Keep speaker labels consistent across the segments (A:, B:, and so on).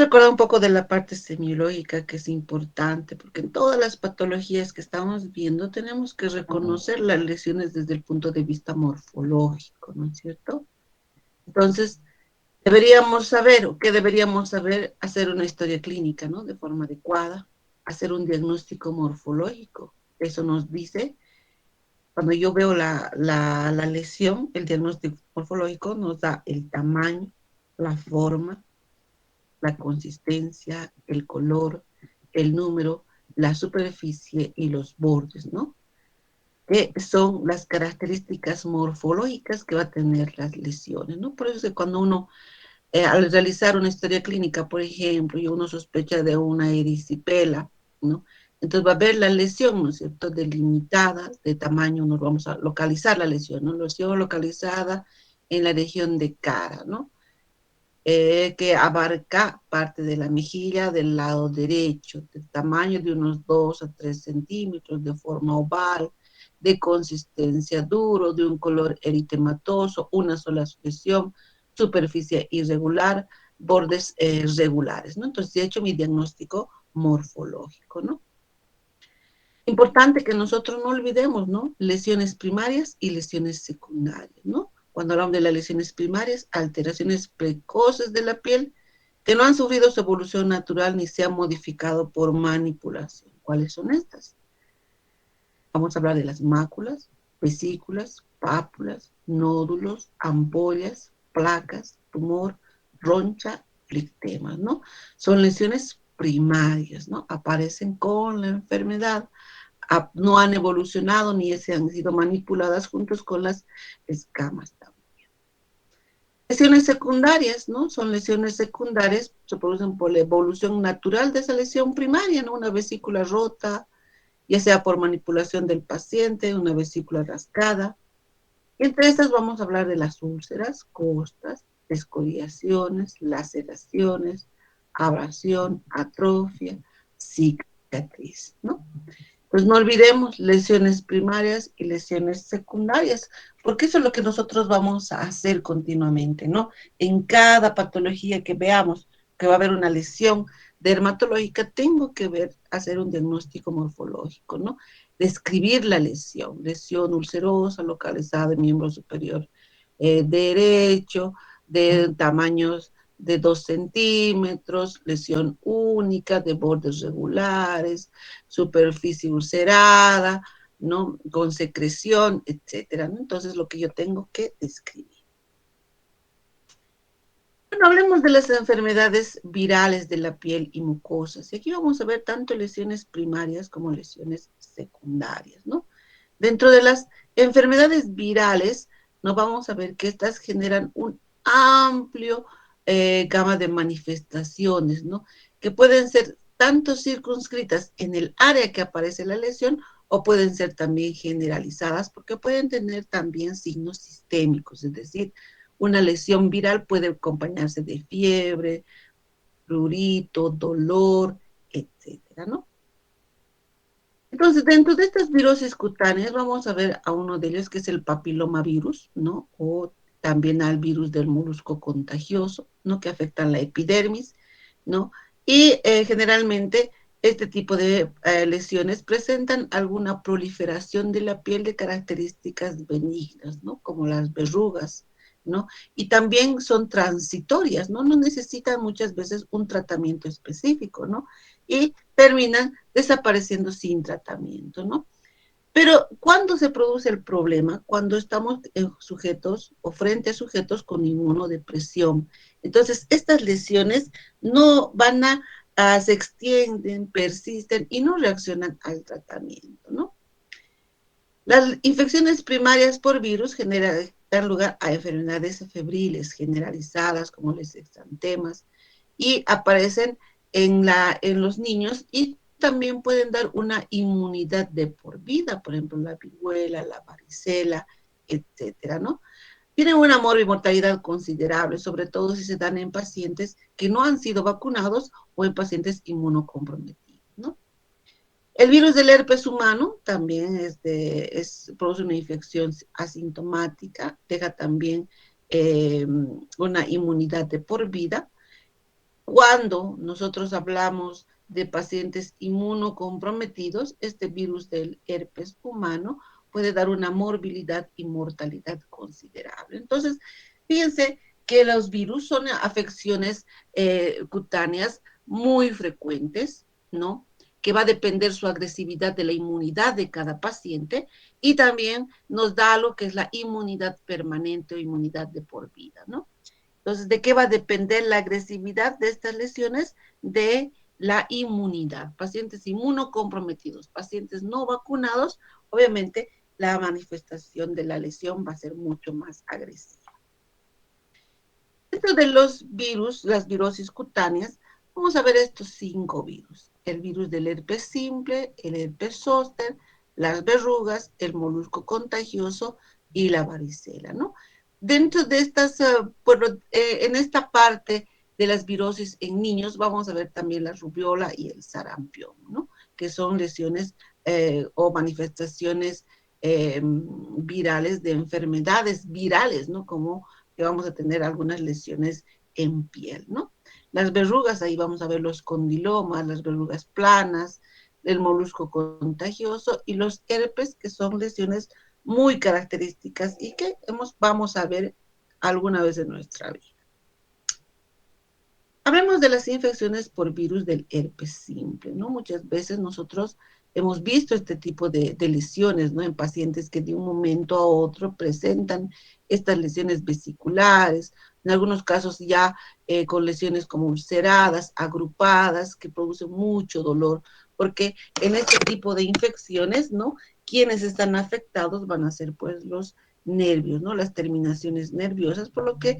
A: recordar un poco de la parte semiológica que es importante, porque en todas las patologías que estamos viendo tenemos que reconocer las lesiones desde el punto de vista morfológico, ¿no es cierto? Entonces, deberíamos saber, o qué deberíamos saber, hacer una historia clínica, ¿no? De forma adecuada, hacer un diagnóstico morfológico. Eso nos dice, cuando yo veo la lesión, el diagnóstico morfológico nos da el tamaño, la forma, la consistencia, el color, el número, la superficie y los bordes, ¿no? Que son las características morfológicas que va a tener las lesiones, ¿no? Por eso es que cuando uno, al realizar una historia clínica, por ejemplo, y uno sospecha de una erisipela, ¿no? Entonces va a ver la lesión, ¿no es cierto?, delimitada, de tamaño, nos vamos a localizar la lesión, ¿no? Lesión localizada en la región de cara, ¿no? Que abarca parte de la mejilla del lado derecho, de tamaño de unos 2 a 3 centímetros, de forma oval, de consistencia duro, de un color eritematoso, una sola lesión, superficie irregular, bordes regulares, ¿no? Entonces, he hecho mi diagnóstico morfológico, ¿no? Importante que nosotros no olvidemos, ¿no? Lesiones primarias y lesiones secundarias, ¿no? Cuando hablamos de las lesiones primarias, alteraciones precoces de la piel que no han sufrido su evolución natural ni se han modificado por manipulación. ¿Cuáles son estas? Vamos a hablar de las máculas, vesículas, pápulas, nódulos, ampollas, placas, tumor, roncha, flictemas, ¿no? Son lesiones primarias, ¿no? Aparecen con la enfermedad, no han evolucionado ni se han sido manipuladas juntos con las escamas también. Lesiones secundarias, ¿no? Son lesiones secundarias, se producen por la evolución natural de esa lesión primaria, ¿no? Una vesícula rota, ya sea por manipulación del paciente, una vesícula rascada. Entre estas vamos a hablar de las úlceras, costras, escoriaciones, laceraciones, abrasión, atrofia, cicatriz, ¿no? Pues no olvidemos lesiones primarias y lesiones secundarias, porque eso es lo que nosotros vamos a hacer continuamente, ¿no? En cada patología que veamos que va a haber una lesión dermatológica, tengo que ver, hacer un diagnóstico morfológico, ¿no? Describir la lesión, lesión ulcerosa localizada en miembro superior derecho, de tamaños de 2 centímetros, lesión única, de bordes regulares, superficie ulcerada, ¿no? Con secreción, etcétera, ¿no? Entonces, lo que yo tengo que describir. Bueno, hablemos de las enfermedades virales de la piel y mucosas. Y aquí vamos a ver tanto lesiones primarias como lesiones secundarias, ¿no? Dentro de las enfermedades virales, nos vamos a ver que estas generan un amplio gama de manifestaciones, ¿no? Que pueden ser tanto circunscritas en el área que aparece la lesión o pueden ser también generalizadas porque pueden tener también signos sistémicos, es decir, una lesión viral puede acompañarse de fiebre, prurito, dolor, etcétera, ¿no? Entonces, dentro de estas virosis cutáneas, vamos a ver a uno de ellos que es el papilomavirus, ¿no? O también al virus del molusco contagioso, ¿no? Que afectan la epidermis, ¿no? Y generalmente este tipo de lesiones presentan alguna proliferación de la piel de características benignas, ¿no? Como las verrugas, ¿no? Y también son transitorias, ¿no? No necesitan muchas veces un tratamiento específico, ¿no? Y terminan desapareciendo sin tratamiento, ¿no? Pero ¿cuándo se produce el problema? Cuando estamos en sujetos o frente a sujetos con inmunodepresión. Entonces, estas lesiones no van se extienden, persisten y no reaccionan al tratamiento, ¿no? Las infecciones primarias por virus dan lugar a enfermedades febriles generalizadas como los exantemas y aparecen en los niños y también pueden dar una inmunidad de por vida, por ejemplo, la viruela, la varicela, etcétera, ¿no? Tienen una mortalidad considerable, sobre todo si se dan en pacientes que no han sido vacunados o en pacientes inmunocomprometidos, ¿no? El virus del herpes humano también produce una infección asintomática, deja también una inmunidad de por vida. Cuando nosotros hablamos de pacientes inmunocomprometidos, este virus del herpes humano puede dar una morbilidad y mortalidad considerable. Entonces, fíjense que los virus son afecciones cutáneas muy frecuentes, ¿no? Que va a depender su agresividad de la inmunidad de cada paciente y también nos da lo que es la inmunidad permanente o inmunidad de por vida, ¿no? Entonces, ¿de qué va a depender la agresividad de estas lesiones? De la inmunidad. Pacientes inmunocomprometidos, pacientes no vacunados, obviamente la manifestación de la lesión va a ser mucho más agresiva. Dentro de los virus, las virosis cutáneas, vamos a ver estos 5 virus. El virus del herpes simple, el herpes zóster, las verrugas, el molusco contagioso y la varicela, ¿no? Dentro de estas, bueno, en esta parte de las virosis en niños vamos a ver también la rubiola y el sarampión, ¿no? Que son lesiones o manifestaciones virales de enfermedades virales, ¿no? Como que vamos a tener algunas lesiones en piel, ¿no? Las verrugas, ahí vamos a ver los condilomas, las verrugas planas, el molusco contagioso y los herpes, que son lesiones muy características y que vamos a ver alguna vez en nuestra vida. Hablemos de las infecciones por virus del herpes simple, ¿no? Muchas veces nosotros hemos visto este tipo de lesiones, ¿no? En pacientes que de un momento a otro presentan estas lesiones vesiculares, en algunos casos ya con lesiones como ulceradas, agrupadas, que producen mucho dolor, porque en este tipo de infecciones, ¿no? Quienes están afectados van a ser pues los nervios, ¿no? Las terminaciones nerviosas, por lo que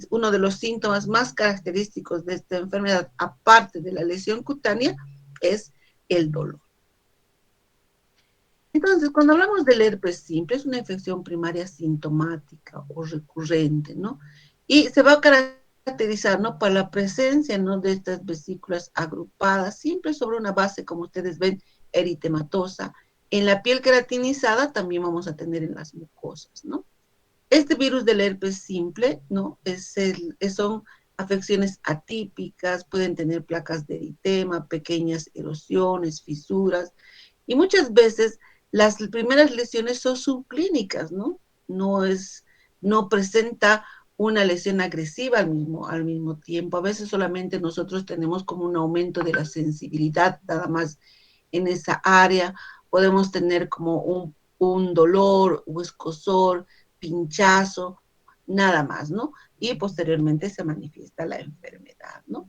A: uno de los síntomas más característicos de esta enfermedad, aparte de la lesión cutánea, es el dolor. Entonces, cuando hablamos del herpes simple, es una infección primaria sintomática o recurrente, ¿no? Y se va a caracterizar, ¿no? Por la presencia, ¿no? De estas vesículas agrupadas, siempre sobre una base, como ustedes ven, eritematosa. En la piel queratinizada también vamos a tener en las mucosas, ¿no? Este virus del herpes simple, ¿no? Son afecciones atípicas, pueden tener placas de eritema, pequeñas erosiones, fisuras, y muchas veces las primeras lesiones son subclínicas, ¿no? No es, no presenta una lesión agresiva al mismo tiempo. A veces solamente nosotros tenemos como un aumento de la sensibilidad, nada más en esa área. Podemos tener como un dolor o escozor, pinchazo, nada más, ¿no? Y posteriormente se manifiesta la enfermedad, ¿no?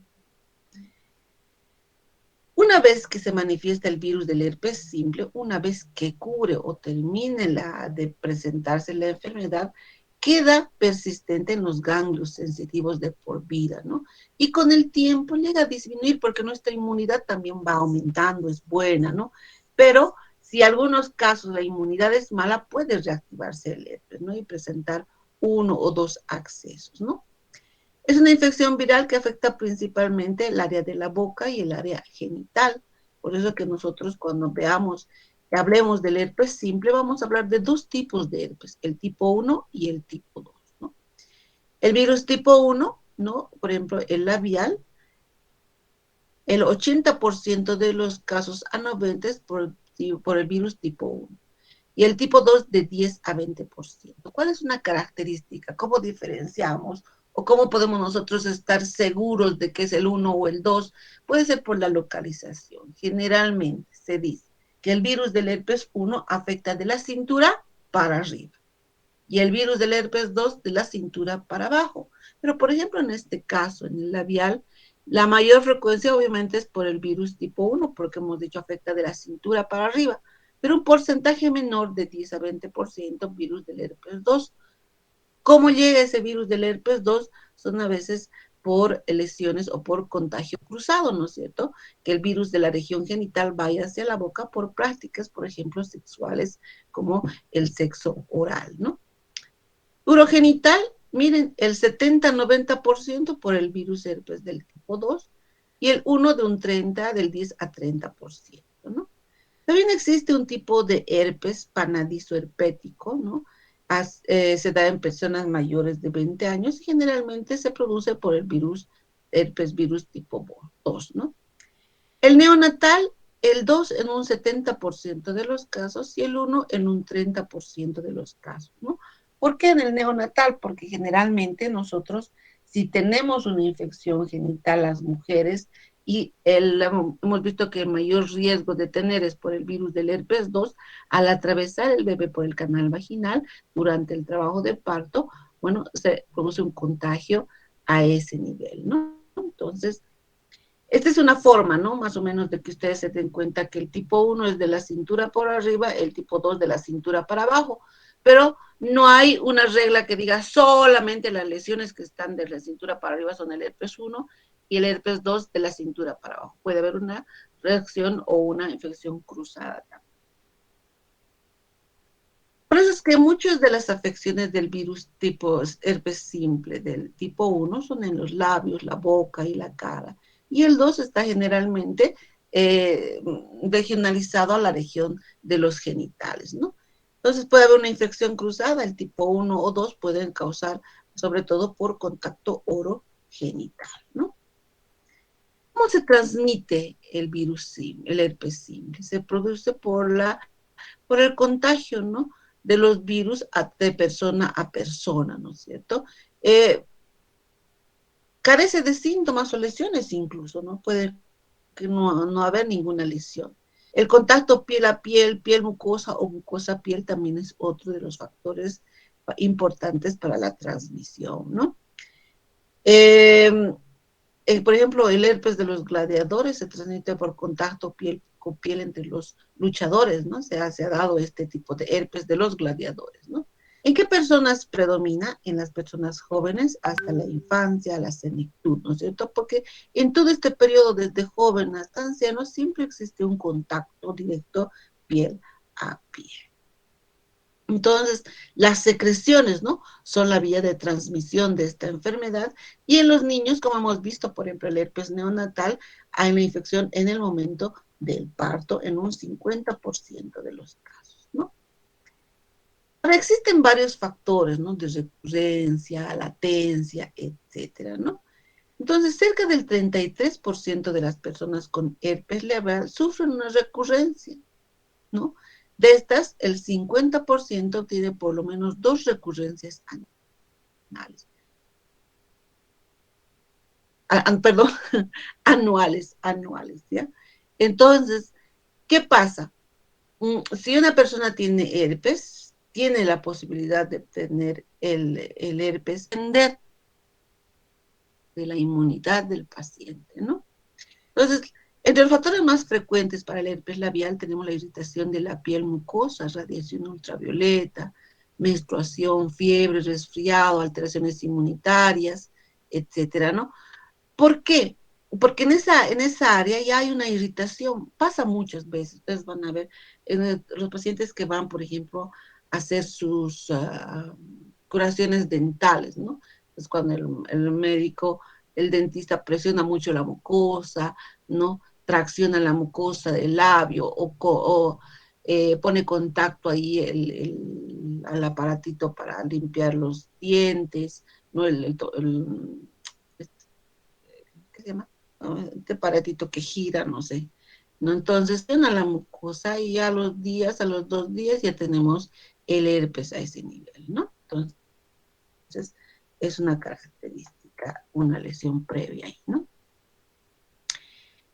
A: Una vez que se manifiesta el virus del herpes simple, una vez que cure o termine de presentarse la enfermedad, queda persistente en los ganglios sensitivos de por vida, ¿no? Y con el tiempo llega a disminuir porque nuestra inmunidad también va aumentando, es buena, ¿no? Pero si en algunos casos la inmunidad es mala, puede reactivarse el herpes, ¿no? Y presentar uno o dos accesos, ¿no? Es una infección viral que afecta principalmente el área de la boca y el área genital. Por eso que nosotros cuando hablemos del herpes simple, vamos a hablar de dos tipos de herpes, el tipo 1 y el tipo 2, ¿no? El virus tipo 1, ¿no? Por ejemplo, el labial, el 80% de los casos a 90 es por el virus tipo 1 y el tipo 2 de 10 a 20%. ¿Cuál es una característica? ¿Cómo diferenciamos? ¿O cómo podemos nosotros estar seguros de que es el 1 o el 2? Puede ser por la localización. Generalmente se dice que el virus del herpes 1 afecta de la cintura para arriba y el virus del herpes 2 de la cintura para abajo. Pero, por ejemplo, en este caso, en el labial, la mayor frecuencia obviamente es por el virus tipo 1, porque hemos dicho afecta de la cintura para arriba, pero un porcentaje menor de 10 a 20% virus del herpes 2. ¿Cómo llega ese virus del herpes 2? Son a veces por lesiones o por contagio cruzado, ¿no es cierto? Que el virus de la región genital vaya hacia la boca por prácticas, por ejemplo, sexuales, como el sexo oral, ¿no? Urogenital, miren, el 70-90% por el virus herpes del tipo 2 y el 1 de un 30, del 10 a 30%, ¿no? También existe un tipo de herpes panadizo herpético, ¿no? Se da en personas mayores de 20 años y generalmente se produce por el virus herpes virus tipo 2, ¿no? El neonatal, el 2 en un 70% de los casos y el 1 en un 30% de los casos, ¿no? ¿Por qué en el neonatal? Porque generalmente nosotros, si tenemos una infección genital, las mujeres, y hemos visto que el mayor riesgo de tener es por el virus del herpes 2, al atravesar el bebé por el canal vaginal durante el trabajo de parto, bueno, se produce un contagio a ese nivel, ¿no? Entonces, esta es una forma, ¿no? Más o menos de que ustedes se den cuenta que el tipo 1 es de la cintura por arriba, el tipo 2 de la cintura para abajo, pero no hay una regla que diga solamente las lesiones que están de la cintura para arriba son el herpes 1 y el herpes 2 de la cintura para abajo. Puede haber una reacción o una infección cruzada también. Por eso es que muchas de las afecciones del virus tipo herpes simple del tipo 1 son en los labios, la boca y la cara. Y el 2 está generalmente regionalizado a la región de los genitales, ¿no? Entonces puede haber una infección cruzada, el tipo 1 o 2 pueden causar sobre todo por contacto orogenital, ¿no? ¿Cómo se transmite el virus, el herpes simple? Se produce por el contagio, ¿no? De los virus de persona a persona, ¿no es cierto? Carece de síntomas o lesiones incluso, ¿no? Puede que no haber ninguna lesión. El contacto piel a piel, piel mucosa o mucosa a piel también es otro de los factores importantes para la transmisión, ¿no? Eh, por ejemplo, el herpes de los gladiadores se transmite por contacto piel con piel entre los luchadores, ¿no? Se ha dado este tipo de herpes de los gladiadores, ¿no? ¿En qué personas predomina? En las personas jóvenes hasta la infancia, la senectud, ¿no es cierto? Porque en todo este periodo, desde joven hasta anciano, siempre existe un contacto directo piel a piel. Entonces, las secreciones, ¿no? Son la vía de transmisión de esta enfermedad y en los niños, como hemos visto, por ejemplo, el herpes neonatal, hay una infección en el momento del parto en un 50% de los casos, ¿no? Ahora, existen varios factores, ¿no? De recurrencia, latencia, etcétera, ¿no? Entonces, cerca del 33% de las personas con herpes labial sufren una recurrencia, ¿no? De estas, el 50% tiene por lo menos 2 recurrencias anuales. Perdón, anuales, ¿ya? Entonces, ¿qué pasa? Si una persona tiene herpes, tiene la posibilidad de tener el herpes de la inmunidad del paciente, ¿no? Entonces, entre los factores más frecuentes para el herpes labial tenemos la irritación de la piel mucosa, radiación ultravioleta, menstruación, fiebre, resfriado, alteraciones inmunitarias, etcétera, ¿no? ¿Por qué? Porque en esa área ya hay una irritación, pasa muchas veces, ustedes van a ver, los pacientes que van, por ejemplo, a hacer sus curaciones dentales, ¿no? Es cuando el médico, el dentista presiona mucho la mucosa, ¿no? Tracciona la mucosa del labio o pone contacto ahí al aparatito para limpiar los dientes, ¿no? ¿Qué se llama? Este aparatito que gira, no sé. ¿No? Entonces, tiene la mucosa y a los días, a los 2 días, ya tenemos el herpes a ese nivel, ¿no? Entonces, es una característica, una lesión previa ahí, ¿no?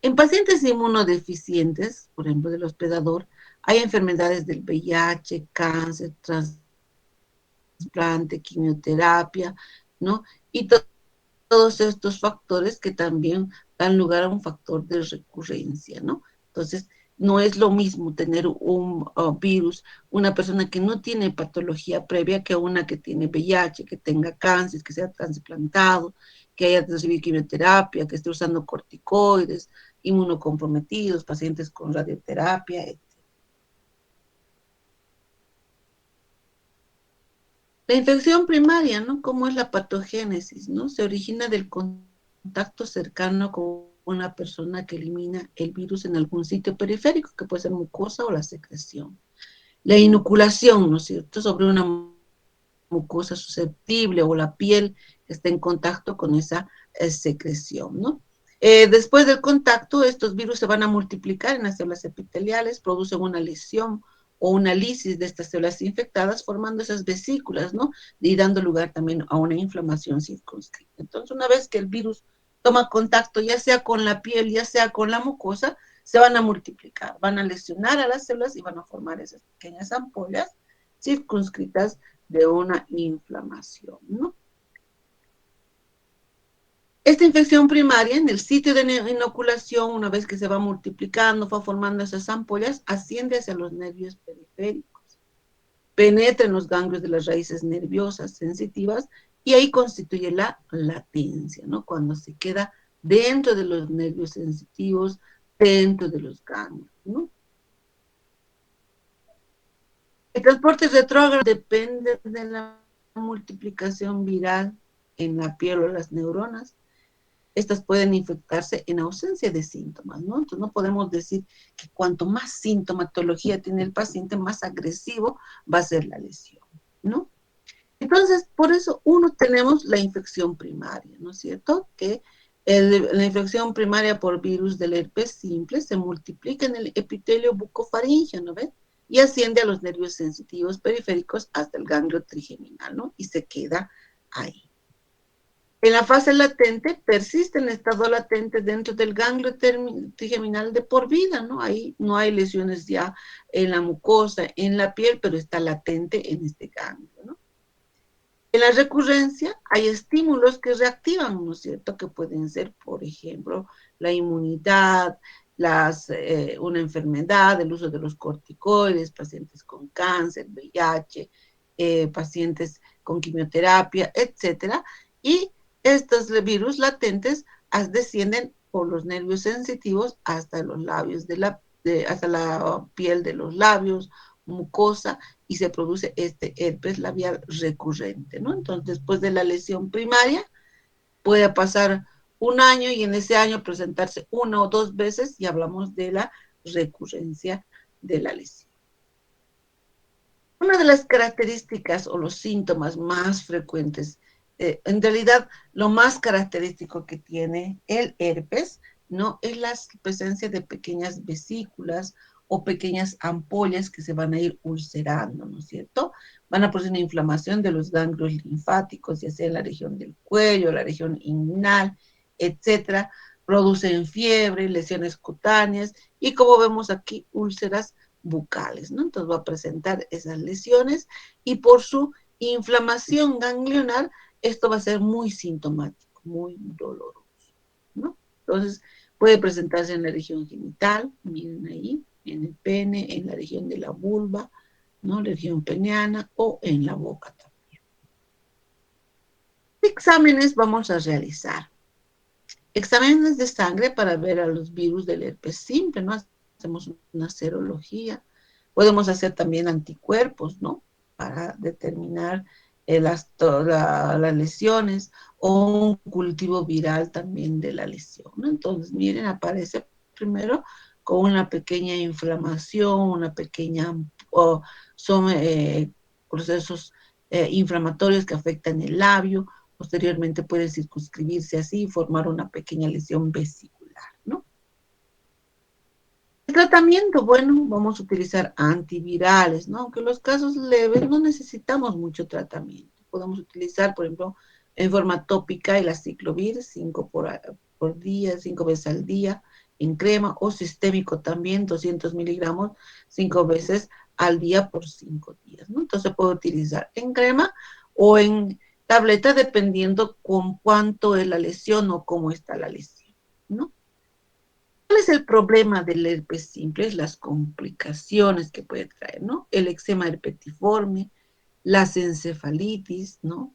A: En pacientes inmunodeficientes, por ejemplo, del hospedador, hay enfermedades del VIH, cáncer, trasplante, quimioterapia, ¿no? Y todos estos factores que también dan lugar a un factor de recurrencia, ¿no? Entonces, no es lo mismo tener un virus, una persona que no tiene patología previa que una que tiene VIH, que tenga cáncer, que sea trasplantado, que haya recibido quimioterapia, que esté usando corticoides, inmunocomprometidos, pacientes con radioterapia, etc. La infección primaria, ¿no? ¿Cómo es la patogénesis, ¿no? Se origina del contacto cercano con una persona que elimina el virus en algún sitio periférico, que puede ser mucosa o la secreción. La inoculación, ¿no es cierto?, sobre una mucosa susceptible o la piel que está en contacto con esa secreción, ¿no? Después del contacto, estos virus se van a multiplicar en las células epiteliales, producen una lesión o una lisis de estas células infectadas, formando esas vesículas, ¿no? Y dando lugar también a una inflamación circunscrita. Entonces, una vez que el virus toma contacto, ya sea con la piel, ya sea con la mucosa, se van a multiplicar, van a lesionar a las células y van a formar esas pequeñas ampollas circunscritas de una inflamación, ¿no? Esta infección primaria en el sitio de inoculación, una vez que se va multiplicando, va formando esas ampollas, asciende hacia los nervios periféricos, penetra en los ganglios de las raíces nerviosas sensitivas y ahí constituye la latencia, ¿no? Cuando se queda dentro de los nervios sensitivos, dentro de los ganglios, ¿no? El transporte retrógrado depende de la multiplicación viral en la piel o las neuronas. Estas pueden infectarse en ausencia de síntomas, ¿no? Entonces no podemos decir que cuanto más sintomatología tiene el paciente, más agresivo va a ser la lesión, ¿no? Entonces, por eso uno tenemos la infección primaria, ¿no es cierto? Que la infección primaria por virus del herpes simple se multiplica en el epitelio bucofaríngeo, ¿no ves? Y asciende a los nervios sensitivos periféricos hasta el ganglio trigeminal, ¿no? Y se queda ahí. En la fase latente persiste el estado latente dentro del ganglio trigeminal de por vida, ¿no? Ahí no hay lesiones ya en la mucosa, en la piel, pero está latente en este ganglio, ¿no? En la recurrencia hay estímulos que reactivan, ¿no es cierto? Que pueden ser, por ejemplo, la inmunidad, una enfermedad, el uso de los corticoides, pacientes con cáncer, VIH, pacientes con quimioterapia, etcétera. Y estos virus latentes descienden por los nervios sensitivos hasta los labios hasta la piel de los labios, mucosa, y se produce este herpes labial recurrente, ¿no? Entonces, después de la lesión primaria, puede pasar un año y en ese año presentarse una o dos veces y hablamos de la recurrencia de la lesión. Una de las características o los síntomas más frecuentes, en realidad lo más característico que tiene el herpes, ¿no? Es la presencia de pequeñas vesículas o pequeñas ampollas que se van a ir ulcerando, ¿no es cierto? Van a producir una inflamación de los ganglios linfáticos, ya sea en la región del cuello, la región inguinal, etcétera. Producen fiebre, lesiones cutáneas y, como vemos aquí, úlceras bucales, ¿no? Entonces va a presentar esas lesiones y por su inflamación ganglionar, esto va a ser muy sintomático, muy doloroso, ¿no? Entonces puede presentarse en la región genital, miren ahí, en el pene, en la región de la vulva, ¿no? La región peneana o en la boca también. ¿Qué exámenes vamos a realizar? Exámenes de sangre para ver a los virus del herpes simple, ¿no? Hacemos una serología. Podemos hacer también anticuerpos, ¿no? Para determinar las lesiones o un cultivo viral también de la lesión, ¿no? Entonces, miren, aparece primero con una pequeña inflamación, una pequeña, son procesos inflamatorios que afectan el labio. Posteriormente puede circunscribirse así y formar una pequeña lesión vesicular, ¿no? El tratamiento, bueno, vamos a utilizar antivirales, ¿no? Aunque en los casos leves no necesitamos mucho tratamiento. Podemos utilizar, por ejemplo, en forma tópica el aciclovir, 5 por día, 5 veces al día, en crema, o sistémico también, 200 miligramos, 5 veces al día por 5 días, ¿no? Entonces se puede utilizar en crema o en tableta, dependiendo con cuánto es la lesión o cómo está la lesión, ¿no? ¿Cuál es el problema del herpes simple? Es las complicaciones que puede traer, ¿no? El eczema herpetiforme, las encefalitis, ¿no?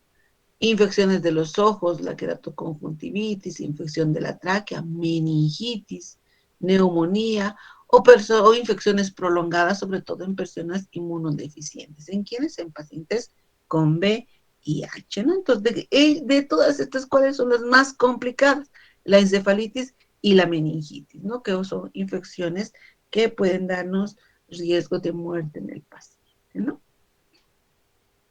A: Infecciones de los ojos, la queratoconjuntivitis, infección de la tráquea, meningitis, neumonía o infecciones prolongadas, sobre todo en personas inmunodeficientes. ¿En quiénes? En pacientes con VIH, ¿no? Entonces, de todas estas, ¿cuáles son las más complicadas? La encefalitis y la meningitis, ¿no? Que son infecciones que pueden darnos riesgo de muerte en el paciente, ¿no?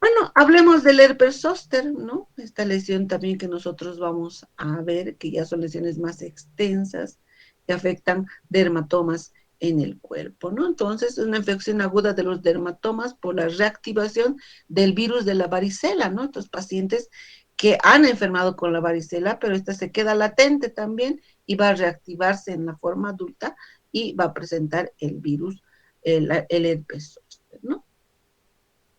A: Bueno, hablemos del herpes zóster, ¿no? Esta lesión también que nosotros vamos a ver, que ya son lesiones más extensas, que afectan dermatomas en el cuerpo, ¿no? Entonces, es una infección aguda de los dermatomas por la reactivación del virus de la varicela, ¿no? Estos pacientes que han enfermado con la varicela, pero esta se queda latente también y va a reactivarse en la forma adulta y va a presentar el virus, el herpes zóster, ¿no?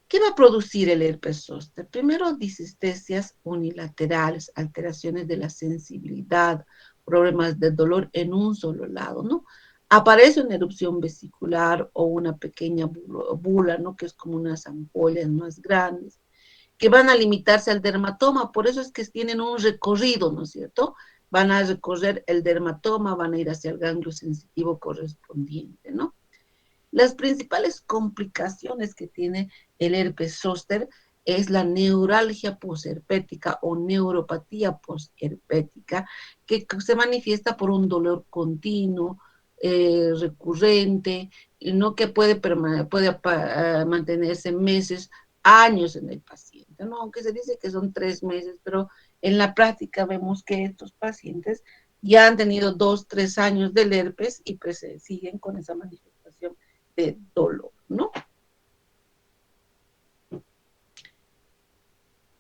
A: ¿Qué va a producir el herpes zóster? Primero, disestesias unilaterales, alteraciones de la sensibilidad, problemas de dolor en un solo lado, ¿no? Aparece una erupción vesicular o una pequeña bula, ¿no? Que es como unas ampollas más grandes, que van a limitarse al dermatoma, por eso es que tienen un recorrido, ¿no es cierto? Van a recorrer el dermatoma, van a ir hacia el ganglio sensitivo correspondiente, ¿no? Las principales complicaciones que tiene el herpes zóster es la neuralgia posherpética o neuropatía posherpética, que se manifiesta por un dolor continuo, recurrente, no que puede mantenerse meses, años en el paciente, ¿no? Aunque se dice que son 3 meses, pero en la práctica vemos que estos pacientes ya han tenido 2, 3 años del herpes y pues siguen con esa manifestación de dolor, ¿no?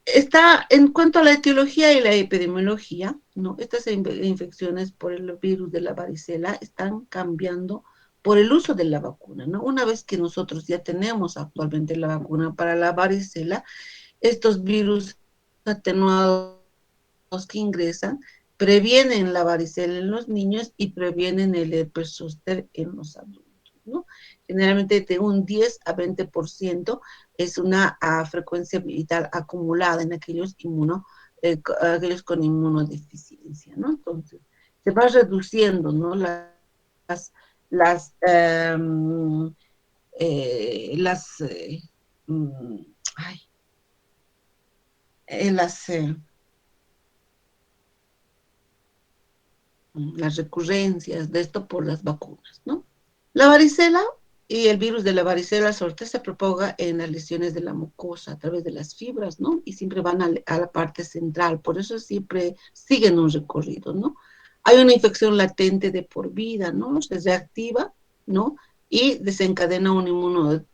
A: Está en cuanto a la etiología y la epidemiología, ¿no? Estas infecciones por el virus de la varicela están cambiando por el uso de la vacuna, ¿no? Una vez que nosotros ya tenemos actualmente la vacuna para la varicela, estos virus atenuados que ingresan previenen la varicela en los niños y previenen el herpes zóster en los adultos, ¿no? Generalmente de un 10 a 20% es una frecuencia vital acumulada en aquellos con inmunodeficiencia, ¿no? Entonces, se va reduciendo, ¿no? Las, um, las, um, ay, las las recurrencias de esto por las vacunas, ¿no? La varicela y el virus de la varicela zoster se propaga en las lesiones de la mucosa a través de las fibras, ¿no? Y siempre van a la parte central, por eso siempre siguen un recorrido, ¿no? Hay una infección latente de por vida, ¿no? Se reactiva, ¿no? Y desencadena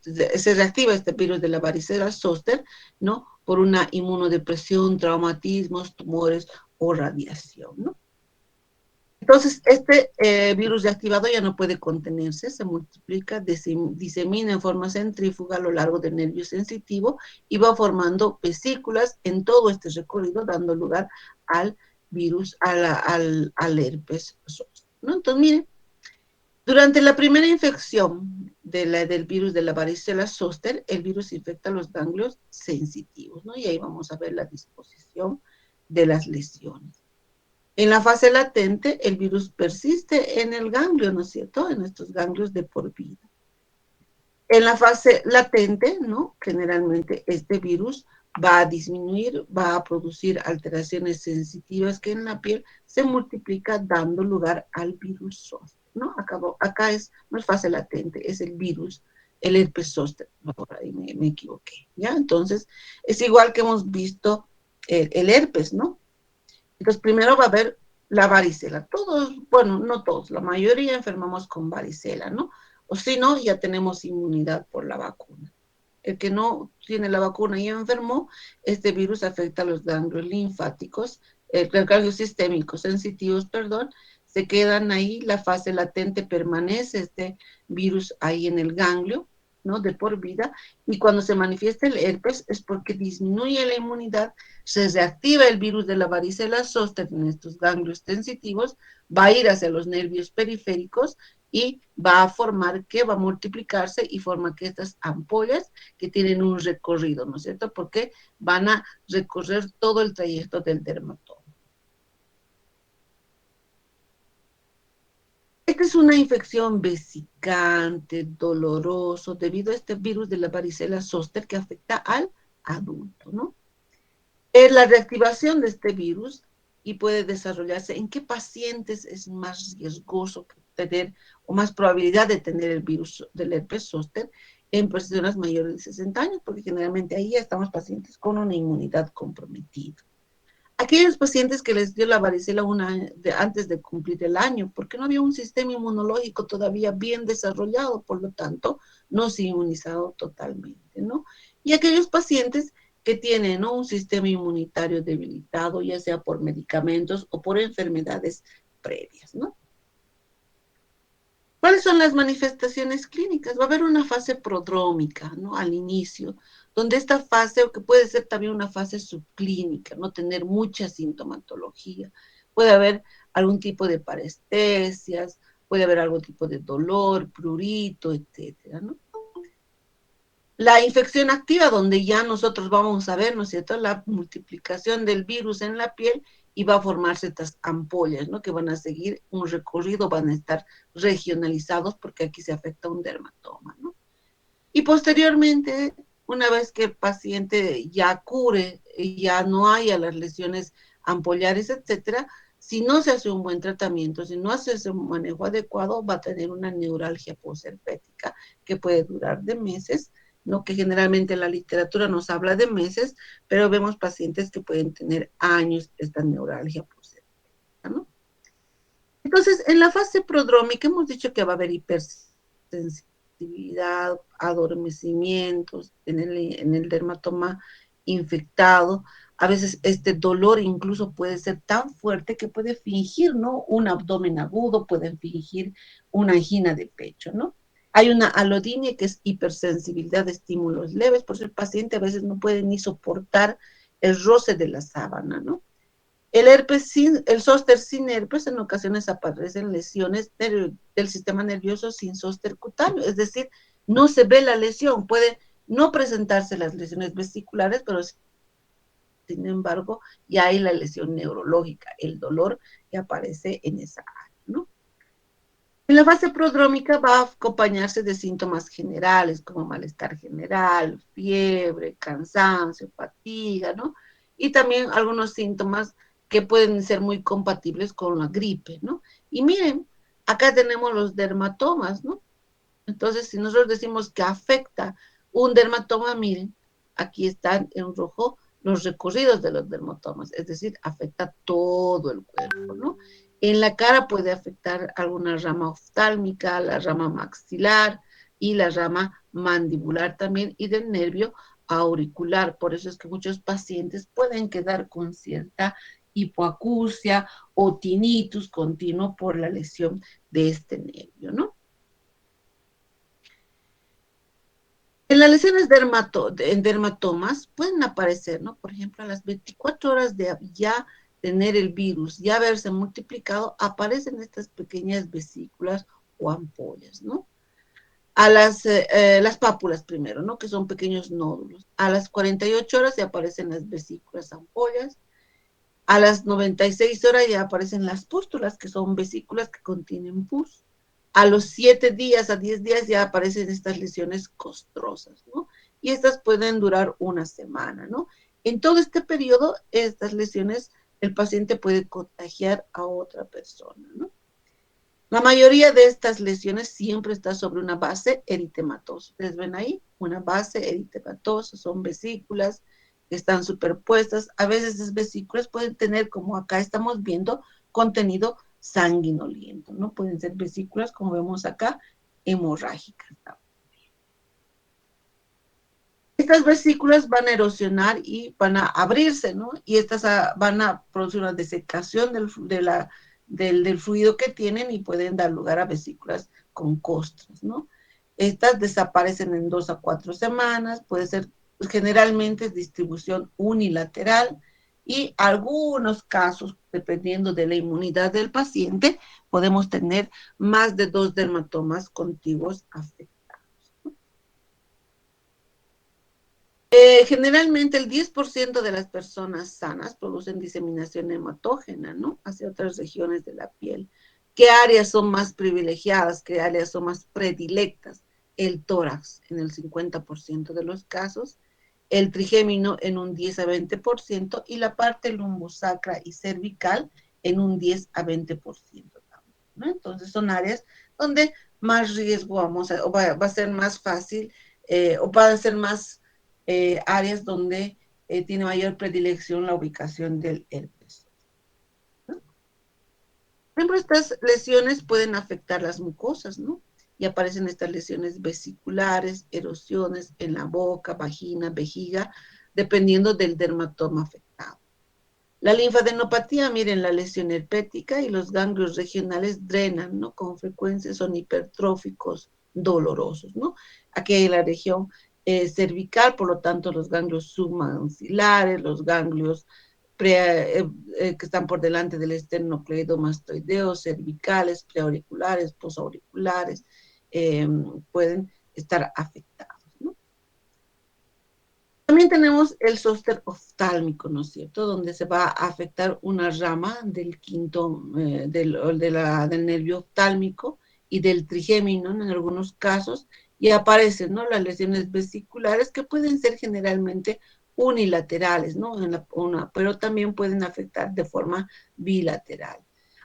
A: se reactiva este virus de la varicela zoster, ¿no? Por una inmunodepresión, traumatismos, tumores o radiación, ¿no? Entonces, este virus reactivado ya no puede contenerse, se multiplica, disemina en forma centrífuga a lo largo del nervio sensitivo y va formando vesículas en todo este recorrido, dando lugar al virus, al herpes zóster, ¿no? Entonces, miren, durante la primera infección del virus de la varicela zóster, el virus infecta los ganglios sensitivos, ¿no? Y ahí vamos a ver la disposición de las lesiones. En la fase latente, el virus persiste en el ganglio, ¿no es cierto? En estos ganglios de por vida. En la fase latente, ¿no? Generalmente este virus va a disminuir, va a producir alteraciones sensitivas que en la piel se multiplica dando lugar al virus zóster, ¿no? Acá no es fase latente, es el virus, el herpes zóster. Por ahí me equivoqué, ¿ya? Entonces, es igual que hemos visto el herpes, ¿no? Entonces, primero va a haber la varicela. Todos, bueno, no todos, la mayoría enfermamos con varicela, ¿no? O si no, ya tenemos inmunidad por la vacuna. El que no tiene la vacuna y enfermó, este virus afecta a los ganglios linfáticos, los ganglios sistémicos sensitivos, perdón, se quedan ahí, la fase latente permanece este virus ahí en el ganglio, ¿no? De por vida, y cuando se manifiesta el herpes es porque disminuye la inmunidad, se reactiva el virus de la varicela zoster en estos ganglios sensitivos, va a ir hacia los nervios periféricos y va a formar que va a multiplicarse y forma que estas ampollas que tienen un recorrido, ¿no es cierto? Porque van a recorrer todo el trayecto del dermatoma. Esta es una infección vesicante, doloroso, debido a este virus de la varicela zoster que afecta al adulto, ¿no? Es la reactivación de este virus y puede desarrollarse en qué pacientes es más riesgoso tener o más probabilidad de tener el virus del herpes zóster en personas mayores de 60 años, porque generalmente ahí ya estamos pacientes con una inmunidad comprometida. Aquellos pacientes que les dio la varicela antes de cumplir el año, porque no había un sistema inmunológico todavía bien desarrollado, por lo tanto, no se inmunizado totalmente, ¿no? Y aquellos pacientes que tienen, ¿no?, un sistema inmunitario debilitado, ya sea por medicamentos o por enfermedades previas, ¿no? ¿Cuáles son las manifestaciones clínicas? Va a haber una fase prodrómica, ¿no?, al inicio, donde esta fase, o que puede ser también una fase subclínica, no tener mucha sintomatología. Puede haber algún tipo de parestesias, puede haber algún tipo de dolor, prurito, etcétera, ¿no? La infección activa, donde ya nosotros vamos a ver, ¿no es cierto?, la multiplicación del virus en la piel y va a formarse estas ampollas, ¿no?, que van a seguir un recorrido, van a estar regionalizados porque aquí se afecta un dermatoma, ¿no? Y posteriormente, una vez que el paciente ya cure, ya no haya las lesiones ampollares, etcétera, si no se hace un buen tratamiento, si no se hace un manejo adecuado, va a tener una neuralgia posherpética que puede durar de meses, ¿no?, que generalmente la literatura nos habla de meses, pero vemos pacientes que pueden tener años esta neuralgia posherpética, ¿no? Entonces, en la fase prodrómica hemos dicho que va a haber hipersensibilidad, adormecimientos en el dermatoma infectado. A veces este dolor incluso puede ser tan fuerte que puede fingir, ¿no?, un abdomen agudo, pueden fingir una angina de pecho, ¿no? Hay una alodinia, que es hipersensibilidad de estímulos leves, por eso el paciente a veces no puede ni soportar el roce de la sábana, ¿no? El zóster sin herpes, en ocasiones aparecen lesiones del sistema nervioso sin zóster cutáneo, es decir, no se ve la lesión, puede no presentarse las lesiones vesiculares, pero sin embargo ya hay la lesión neurológica, el dolor que aparece en esa área, ¿no? En la fase prodrómica va a acompañarse de síntomas generales como malestar general, fiebre, cansancio, fatiga, ¿no? Y también algunos síntomas que pueden ser muy compatibles con la gripe, ¿no? Y miren, acá tenemos los dermatomas, ¿no? Entonces, si nosotros decimos que afecta un dermatoma, miren, aquí están en rojo los recorridos de los dermatomas, es decir, afecta todo el cuerpo, ¿no? En la cara puede afectar alguna rama oftálmica, la rama maxilar y la rama mandibular también, y del nervio auricular. Por eso es que muchos pacientes pueden quedar con cierta hipoacusia o tinnitus continuo por la lesión de este nervio, ¿no? En las lesiones en dermatomas pueden aparecer, ¿no? Por ejemplo, a las 24 horas de ya tener el virus, ya haberse multiplicado, aparecen estas pequeñas vesículas o ampollas, ¿no? Las pápulas primero, ¿no?, que son pequeños nódulos. A las 48 horas ya aparecen las vesículas ampollas. A las 96 horas ya aparecen las pústulas, que son vesículas que contienen pus. A los 7 días, a 10 días ya aparecen estas lesiones costrosas, ¿no? Y estas pueden durar una semana, ¿no? En todo este periodo, estas lesiones, el paciente puede contagiar a otra persona, ¿no? La mayoría de estas lesiones siempre está sobre una base eritematosa. ¿Ustedes ven ahí? Una base eritematosa, son vesículas que están superpuestas. A veces esas vesículas pueden tener, como acá estamos viendo, contenido sanguinoliento, ¿no? Pueden ser vesículas, como vemos acá, hemorrágicas, ¿no? Estas vesículas van a erosionar y van a abrirse, ¿no? Y estas van a producir una desecación del fluido que tienen y pueden dar lugar a vesículas con costras, ¿no? Estas desaparecen en 2 a 4 semanas, puede ser, pues, generalmente distribución unilateral, y algunos casos, dependiendo de la inmunidad del paciente, podemos tener más de 2 dermatomas contiguos afectados. Generalmente el 10% de las personas sanas producen diseminación hematógena, ¿no?, hacia otras regiones de la piel. ¿Qué áreas son más privilegiadas? ¿Qué áreas son más predilectas? El tórax en el 50% de los casos, el trigémino en un 10 a 20% y la parte lumbosacra y cervical en un 10 a 20% también, ¿no? Entonces son áreas donde más riesgo va a ser más fácil o pueden ser más áreas donde tiene mayor predilección la ubicación del herpes. Por ejemplo, estas lesiones pueden afectar las mucosas, ¿no? Y aparecen estas lesiones vesiculares, erosiones en la boca, vagina, vejiga, dependiendo del dermatoma afectado. La linfadenopatía, miren, la lesión herpética y los ganglios regionales drenan, ¿no? Con frecuencia son hipertróficos, dolorosos, ¿no? Aquí hay la región cervical, por lo tanto, los ganglios submaxilares, los ganglios que están por delante del esternocleidomastoideo, cervicales, preauriculares, posauriculares, pueden estar afectados, ¿no? También tenemos el zóster oftálmico, ¿no es cierto? Donde se va a afectar una rama del quinto, del nervio oftálmico y del trigémino en algunos casos, y aparecen, ¿no? Las lesiones vesiculares que pueden ser generalmente unilaterales, ¿no? Pero también pueden afectar de forma bilateral.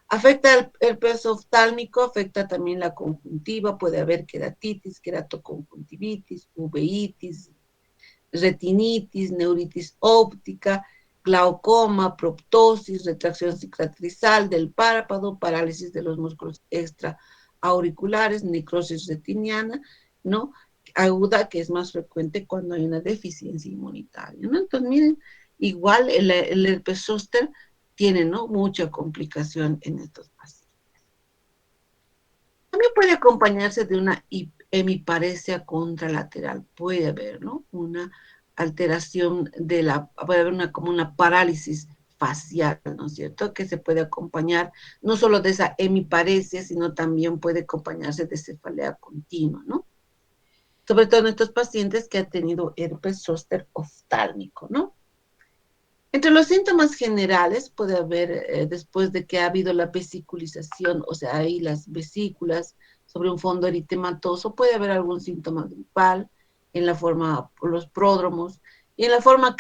A: Afecta el peso oftálmico, afecta también la conjuntiva, puede haber queratitis, queratoconjuntivitis, uveitis, retinitis, neuritis óptica, glaucoma, proptosis, retracción cicatrizal del párpado, parálisis de los músculos extraauriculares, necrosis retiniana, ¿no? Aguda, que es más frecuente cuando hay una deficiencia inmunitaria, ¿no? Entonces, miren, igual el herpes zóster tiene, ¿no? Mucha complicación en estos pacientes. También puede acompañarse de una hemiparesia contralateral. Puede haber, ¿no? Una alteración puede haber como una parálisis facial, ¿no es cierto? Que se puede acompañar no solo de esa hemiparesia, sino también puede acompañarse de cefalea continua, ¿no? Sobre todo en estos pacientes que han tenido herpes zóster oftálmico, ¿no? Entre los síntomas generales puede haber, después de que ha habido la vesiculización, o sea, ahí las vesículas sobre un fondo eritematoso, puede haber algún síntoma gripal en la forma, los pródromos, y en la forma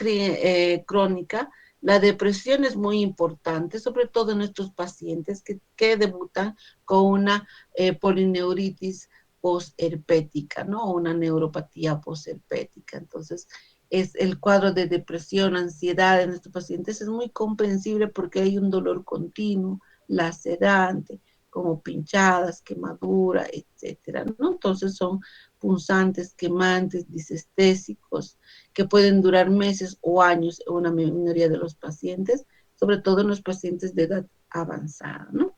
A: crónica, la depresión es muy importante, sobre todo en estos pacientes que debutan con una polineuritis posherpética, ¿no? O una neuropatía posherpética. Entonces, es el cuadro de depresión, ansiedad en estos pacientes es muy comprensible porque hay un dolor continuo, lacerante, como pinchadas, quemadura, etcétera, ¿no? Entonces son punzantes, quemantes, disestésicos, que pueden durar meses o años en una minoría de los pacientes, sobre todo en los pacientes de edad avanzada, ¿no?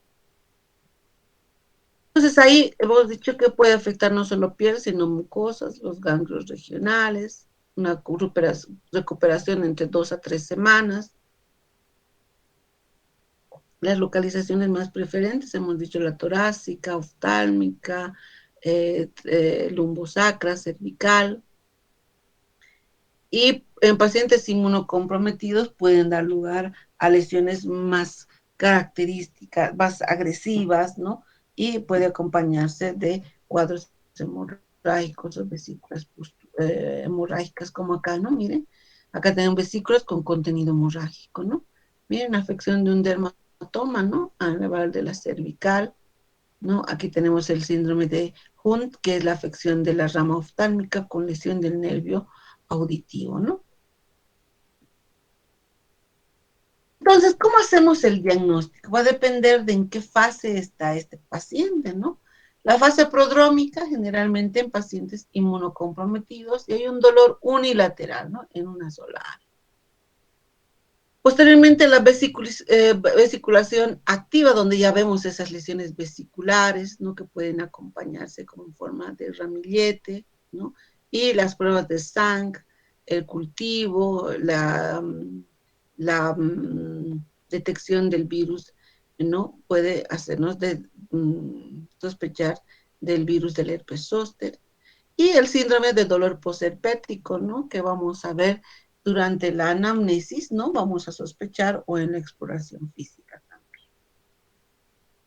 A: Entonces ahí hemos dicho que puede afectar no solo piel, sino mucosas, los ganglios regionales, una recuperación entre 2 a 3 semanas. Las localizaciones más preferentes, hemos dicho la torácica, oftálmica, lumbosacra, cervical. Y en pacientes inmunocomprometidos pueden dar lugar a lesiones más características, más agresivas, ¿no? Y puede acompañarse de cuadros hemorrágicos o vesículas hemorrágicas, como acá, ¿no? Miren, acá tenemos vesículas con contenido hemorrágico, ¿no? Miren, afección de un dermatoma, ¿no? A nivel de la cervical, ¿no? Aquí tenemos el síndrome de Hunt, que es la afección de la rama oftálmica con lesión del nervio auditivo, ¿no? Entonces, ¿cómo hacemos el diagnóstico? Va a depender de en qué fase está este paciente, ¿no? La fase prodrómica, generalmente en pacientes inmunocomprometidos, y hay un dolor unilateral, ¿no? En una sola área. Posteriormente, la vesiculación activa, donde ya vemos esas lesiones vesiculares, ¿no? Que pueden acompañarse como en forma de ramillete, ¿no? Y las pruebas de sangre, el cultivo, la detección del virus, ¿no? Puede hacernos sospechar del virus del herpes zóster. Y el síndrome de dolor posherpético, ¿no? Que vamos a ver durante la anamnesis, ¿no? Vamos a sospechar o en la exploración física también.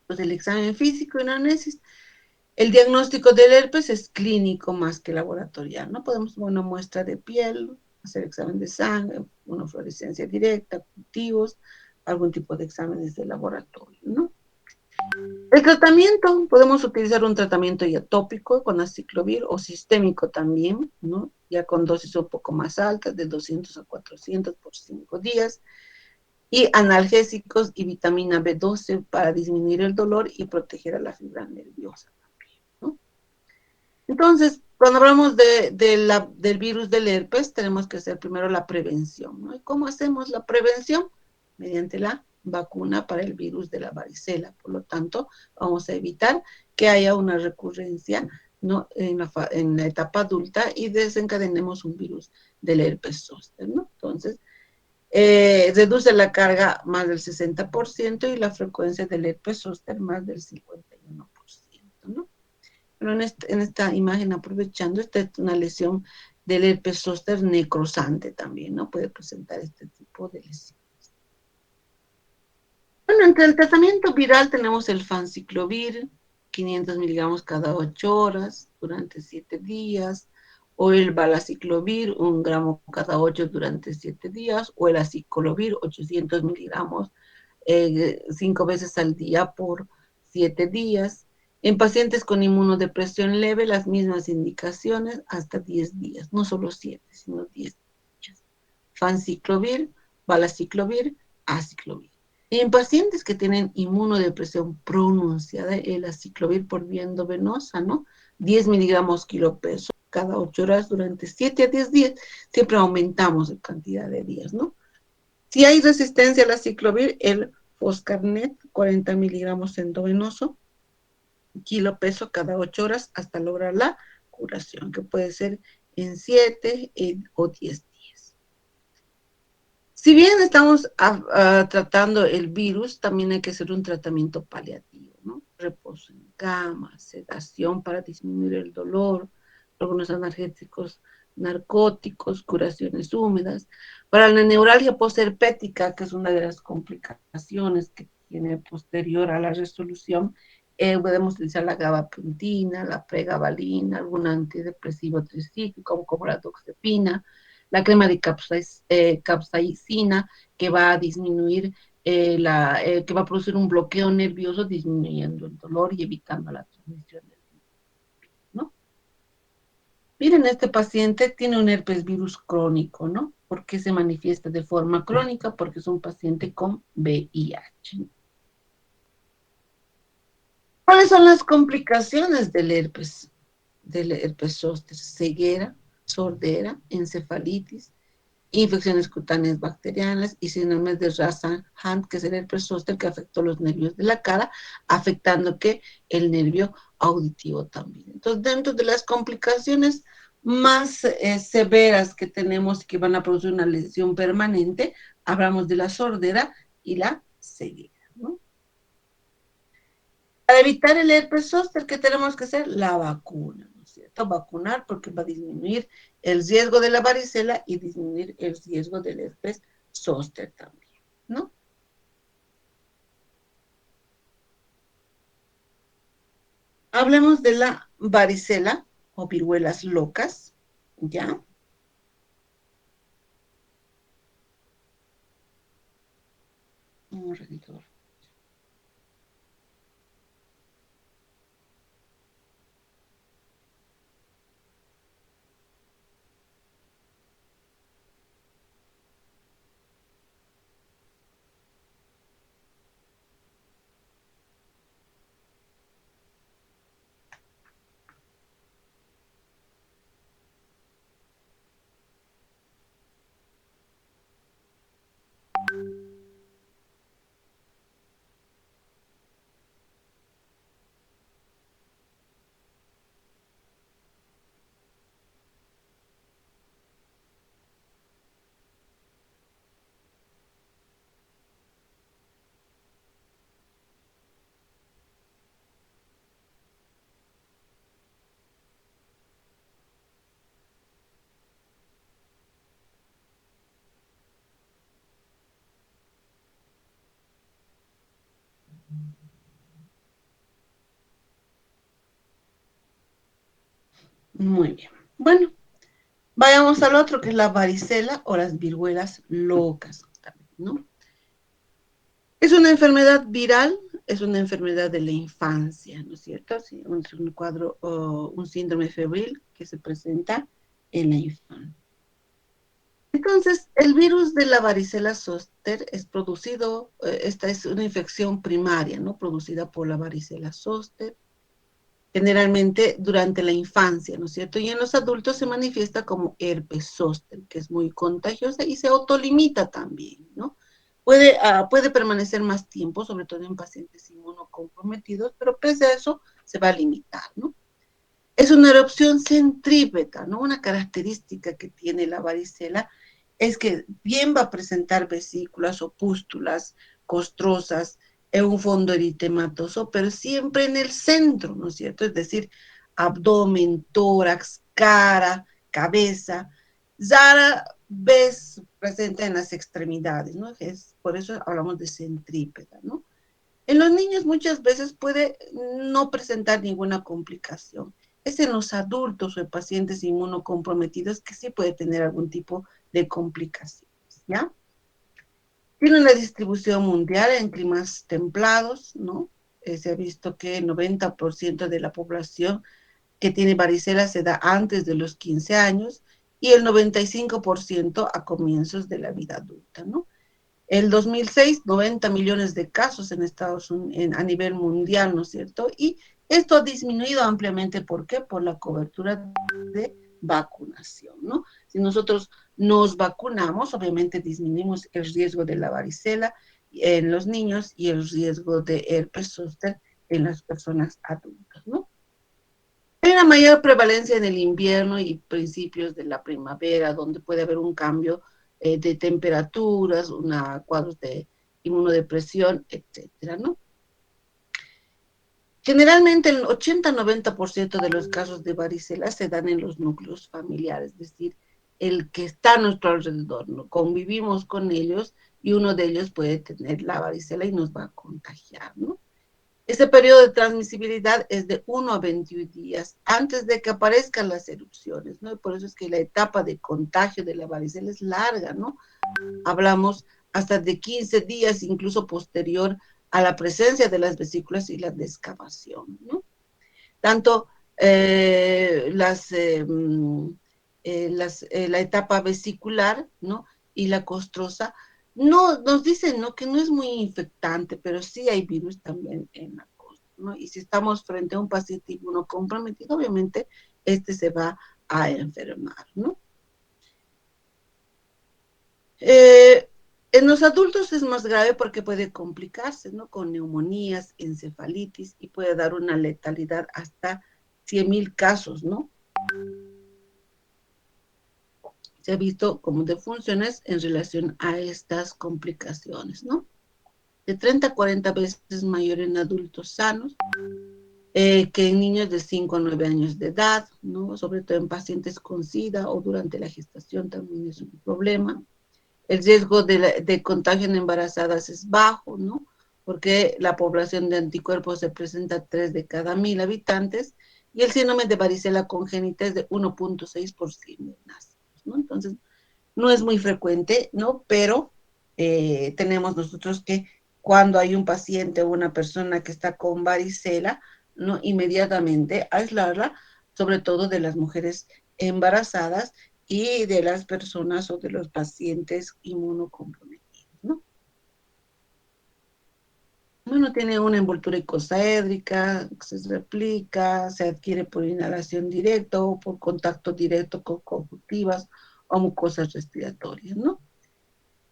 A: Pues el examen físico y anamnesis, el diagnóstico del herpes es clínico más que laboratorial, ¿no? Podemos tomar una muestra de piel, hacer examen de sangre, una fluorescencia directa, cultivos, algún tipo de exámenes de laboratorio, ¿no? El tratamiento, podemos utilizar un tratamiento ya tópico con aciclovir o sistémico también, ¿no? Ya con dosis un poco más altas, de 200 a 400 por 5 días, y analgésicos y vitamina B12 para disminuir el dolor y proteger a la fibra nerviosa también, ¿no? Entonces, cuando hablamos del virus del herpes, tenemos que hacer primero la prevención, ¿no? ¿Y cómo hacemos la prevención? Mediante la vacuna para el virus de la varicela. Por lo tanto, vamos a evitar que haya una recurrencia, ¿no? En la etapa adulta y desencadenemos un virus del herpes zóster, ¿no? Entonces, reduce la carga más del 60% y la frecuencia del herpes zóster más del 51%, ¿no? Pero en esta imagen, aprovechando, esta es una lesión del herpes zóster necrosante también, ¿no? Puede presentar este tipo de lesión. Bueno, entre el tratamiento viral tenemos el fanciclovir, 500 miligramos cada 8 horas durante 7 días, o el valaciclovir, 1 gramo cada 8 durante 7 días, o el acicolovir, 800 miligramos 5 veces al día por 7 días. En pacientes con inmunodepresión leve, las mismas indicaciones hasta 10 días, no solo 7, sino 10 días. Fanciclovir, valaciclovir, aciclovir. En pacientes que tienen inmunodepresión pronunciada, el aciclovir por vía endovenosa, ¿no? 10 miligramos kilo peso cada 8 horas durante 7 a 10 días. Siempre aumentamos la cantidad de días, ¿no? Si hay resistencia al aciclovir, el Foscarnet, 40 miligramos endovenoso, kilo peso cada 8 horas hasta lograr la curación, que puede ser en 7 o 10 días. Si bien estamos tratando el virus, también hay que hacer un tratamiento paliativo, ¿no? Reposo en cama, sedación para disminuir el dolor, algunos analgésicos narcóticos, curaciones húmedas. Para la neuralgia postherpética, que es una de las complicaciones que tiene posterior a la resolución, podemos utilizar la gabapentina, la pregabalina, algún antidepresivo tricíclico como la doxepina, la crema de capsaicina, que va a disminuir, que va a producir un bloqueo nervioso, disminuyendo el dolor y evitando la transmisión del virus, ¿no? Miren, este paciente tiene un herpes virus crónico, ¿no? ¿Por qué se manifiesta de forma crónica? Porque es un paciente con VIH. ¿Cuáles son las complicaciones del herpes zóster? Ceguera, sordera, encefalitis, infecciones cutáneas bacterianas y síndrome de Rasan-Hunt, que es el herpes zóster que afectó los nervios de la cara, afectando que el nervio auditivo también. Entonces, dentro de las complicaciones más severas que tenemos y que van a producir una lesión permanente, hablamos de la sordera y la ceguera, ¿no? Para evitar el herpes zóster, ¿qué tenemos que hacer? La vacuna, ¿no es cierto? Vacunar porque va a disminuir el riesgo de la varicela y disminuir el riesgo del herpes zóster también, ¿no? Hablemos de la varicela o viruelas locas, ¿ya? Un ratito. Muy bien. Bueno, vayamos al otro, que es la varicela o las viruelas locas, ¿no? Es una enfermedad viral es una enfermedad de la infancia, ¿no es cierto? Sí, es un cuadro, un síndrome febril que se presenta en la infancia. Entonces, el virus de la varicela zoster es producido, esta es una infección primaria, ¿no? Producida por la varicela zoster, generalmente durante la infancia, ¿no es cierto? Y en los adultos se manifiesta como herpes zóster, que es muy contagiosa y se autolimita también, ¿no? Puede permanecer más tiempo, sobre todo en pacientes inmunocomprometidos, pero pese a eso se va a limitar, ¿no? Es una erupción centrípeta, ¿no? Una característica que tiene la varicela es que bien va a presentar vesículas o pústulas costrosas en un fondo eritematoso, pero siempre en el centro, ¿no es cierto? Es decir, abdomen, tórax, cara, cabeza. Rara vez presenta en las extremidades, ¿no? Por eso hablamos de centrípeta, ¿no? En los niños muchas veces puede no presentar ninguna complicación. Es en los adultos o en pacientes inmunocomprometidos que sí puede tener algún tipo de complicaciones, ¿ya? Tiene una distribución mundial en climas templados, ¿no? Se ha visto que el 90% de la población que tiene varicela se da antes de los 15 años y el 95% a comienzos de la vida adulta, ¿no? El 2006, 90 millones de casos en Estados Unidos a nivel mundial, ¿no es cierto? Y esto ha disminuido ampliamente, ¿por qué? Por la cobertura de vacunación, ¿no? Si nosotros nos vacunamos, obviamente disminuimos el riesgo de la varicela en los niños y el riesgo de herpes zóster en las personas adultas, ¿no? Hay una mayor prevalencia en el invierno y principios de la primavera, donde puede haber un cambio de temperaturas, cuadros de inmunodepresión, etcétera, ¿no? Generalmente el 80-90% de los casos de varicela se dan en los núcleos familiares, es decir, el que está a nuestro alrededor, ¿no? Convivimos con ellos y uno de ellos puede tener la varicela y nos va a contagiar, ¿no? Este periodo de transmisibilidad es de 1 a 21 días antes de que aparezcan las erupciones, ¿no? Y por eso es que la etapa de contagio de la varicela es larga, ¿no? Hablamos hasta de 15 días, incluso posterior a la presencia de las vesículas y la descamación, ¿no? Tanto la etapa vesicular, ¿no? Y la costrosa, no, nos dicen, ¿no? Que no es muy infectante, pero sí hay virus también en la costra, ¿no? Y si estamos frente a un paciente inmunocomprometido, obviamente, este se va a enfermar, ¿no? Eh, en los adultos es más grave porque puede complicarse, ¿no? Con neumonías, encefalitis y puede dar una letalidad hasta 100,000 casos, ¿no? Se ha visto como defunciones en relación a estas complicaciones, ¿no? De 30 a 40 veces mayor en adultos sanos que en niños de 5 a 9 años de edad, ¿no? Sobre todo en pacientes con SIDA o durante la gestación también es un problema. El riesgo de contagio en embarazadas es bajo, ¿no? Porque la población de anticuerpos se presenta 3 de cada 1,000 habitantes y el síndrome de varicela congénita es de 1,6 por 100,000 nacidos, ¿no? Entonces, no es muy frecuente, ¿no? Pero tenemos nosotros que cuando hay un paciente o una persona que está con varicela, ¿no? Inmediatamente aislarla, sobre todo de las mujeres embarazadas y de las personas o de los pacientes inmunocomprometidos, ¿no? Bueno, tiene una envoltura icosaédrica, se replica, se adquiere por inhalación directa o por contacto directo con conjuntivas o mucosas respiratorias, ¿no?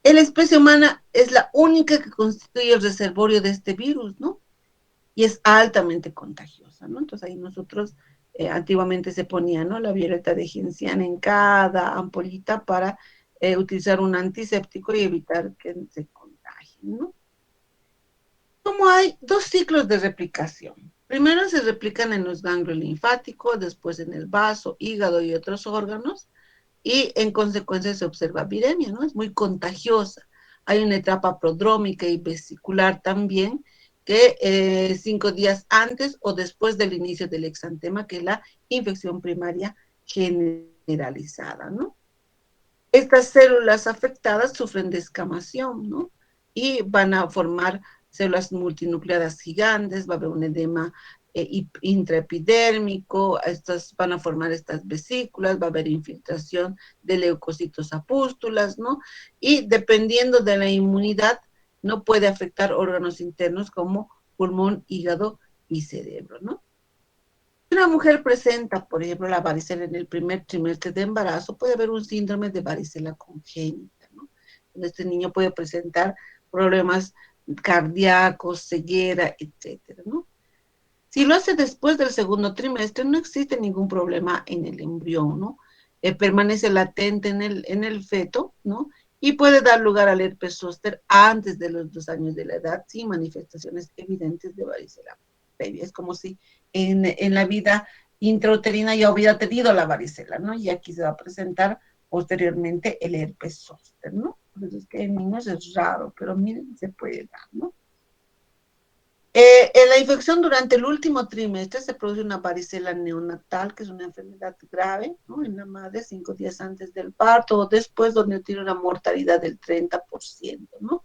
A: La especie humana es la única que constituye el reservorio de este virus, ¿no? Y es altamente contagiosa, ¿no? Entonces ahí nosotros antiguamente se ponía, ¿no? La violeta de genciana en cada ampollita para utilizar un antiséptico y evitar que se contagien, ¿no? Como hay dos ciclos de replicación. Primero se replican en los ganglios linfáticos, después en el vaso, hígado y otros órganos, y en consecuencia se observa viremia, ¿no? Es muy contagiosa. Hay una etapa prodrómica y vesicular también, que 5 días antes o después del inicio del exantema, que es la infección primaria generalizada, ¿no? Estas células afectadas sufren descamación, ¿no? Y van a formar células multinucleadas gigantes, va a haber un edema intraepidérmico, estas van a formar estas vesículas, va a haber infiltración de leucocitos a pústulas, ¿no? Y dependiendo de la inmunidad, no puede afectar órganos internos como pulmón, hígado y cerebro, ¿no? Si una mujer presenta, por ejemplo, la varicela en el primer trimestre de embarazo, puede haber un síndrome de varicela congénita, ¿no? Este niño puede presentar problemas cardíacos, ceguera, etcétera, ¿no? Si lo hace después del segundo trimestre, no existe ningún problema en el embrión, ¿no? Permanece latente en el feto, ¿no? Y puede dar lugar al herpes zóster antes de los 2 años de la edad, sin manifestaciones evidentes de varicela previa. Es como si en la vida intrauterina ya hubiera tenido la varicela, ¿no? Y aquí se va a presentar posteriormente el herpes zóster, ¿no? Por eso es que en niños es raro, pero miren, se puede dar, ¿no? En la infección durante el último trimestre se produce una varicela neonatal, que es una enfermedad grave, ¿no? En la madre, 5 días antes del parto o después, donde tiene una mortalidad del 30%, ¿no?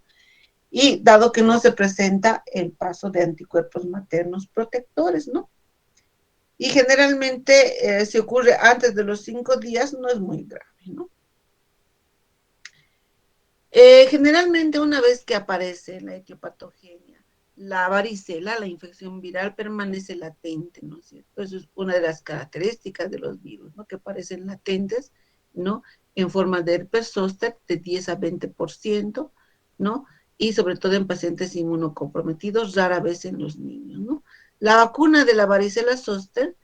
A: Y dado que no se presenta el paso de anticuerpos maternos protectores, ¿no? Y generalmente, si ocurre antes de los 5 días, no es muy grave, ¿no? Generalmente, una vez que aparece la etiopatogenia, la varicela, la infección viral, permanece latente, ¿no es cierto? Eso es una de las características de los virus, ¿no? Que aparecen latentes, ¿no? En forma de herpes zóster de 10 a 20%, ¿no? Y sobre todo en pacientes inmunocomprometidos, rara vez en los niños, ¿no? La vacuna de la varicela zóster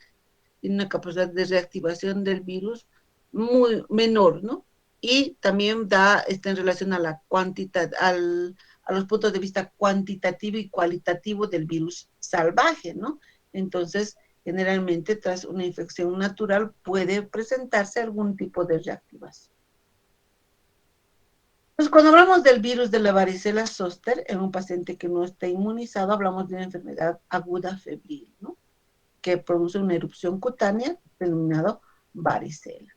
A: tiene una capacidad de reactivación del virus muy menor, ¿no? Y también está en relación a la a los puntos de vista cuantitativo y cualitativo del virus salvaje, ¿no? Entonces, generalmente, tras una infección natural puede presentarse algún tipo de reactivación. Pues cuando hablamos del virus de la varicela zóster en un paciente que no está inmunizado, hablamos de una enfermedad aguda febril, ¿no? Que produce una erupción cutánea denominado varicela.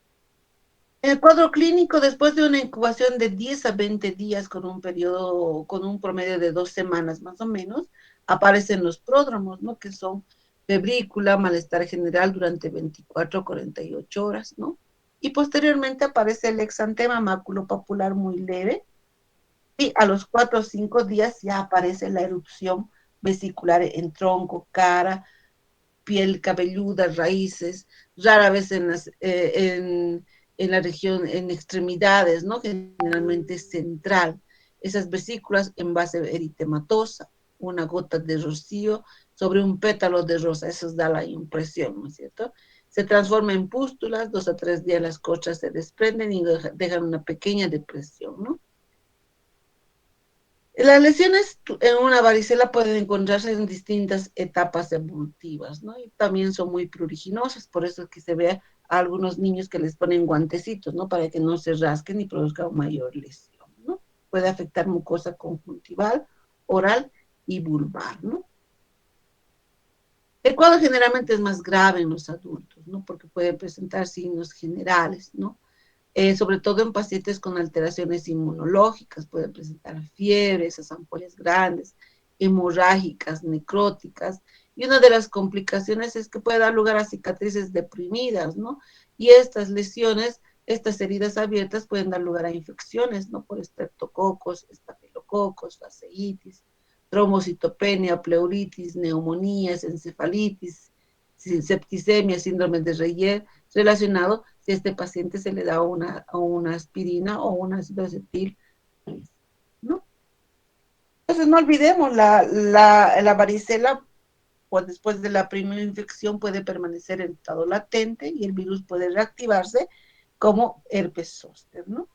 A: El cuadro clínico, después de una incubación de 10 a 20 días con un periodo, con un promedio de 2 semanas más o menos, aparecen los pródromos, ¿no? Que son febrícula, malestar general durante 24 a 48 horas, ¿no? Y posteriormente aparece el exantema maculopapular muy leve, y a los 4 o 5 días ya aparece la erupción vesicular en tronco, cara, piel cabelluda, raíces, rara vez en la región, en extremidades, ¿no? Generalmente central. Esas vesículas en base eritematosa, una gota de rocío sobre un pétalo de rosa, eso da la impresión, ¿no es cierto? Se transforma en pústulas, 2 a 3 días las cochas se desprenden y dejan una pequeña depresión, ¿no? Las lesiones en una varicela pueden encontrarse en distintas etapas evolutivas, ¿no? Y también son muy pruriginosas, por eso es que se ve a algunos niños que les ponen guantecitos, ¿no? Para que no se rasquen y produzcan mayor lesión, ¿no? Puede afectar mucosa conjuntival, oral y vulvar, ¿no? El cuadro generalmente es más grave en los adultos, ¿no? Porque puede presentar signos generales, ¿no? Sobre todo en pacientes con alteraciones inmunológicas, pueden presentar fiebre, esas ampollas grandes, hemorrágicas, necróticas, y una de las complicaciones es que puede dar lugar a cicatrices deprimidas, ¿no? Y estas lesiones, estas heridas abiertas pueden dar lugar a infecciones, ¿no? Por estreptococos, estafilococos, fasciitis, trombocitopenia, pleuritis, neumonías, encefalitis, septicemia, síndrome de Reyer, relacionado si a este paciente se le da una aspirina o un ácido acetil, ¿no? Entonces no olvidemos, la varicela, pues después de la primera infección puede permanecer en estado latente y el virus puede reactivarse como herpes zóster, ¿no?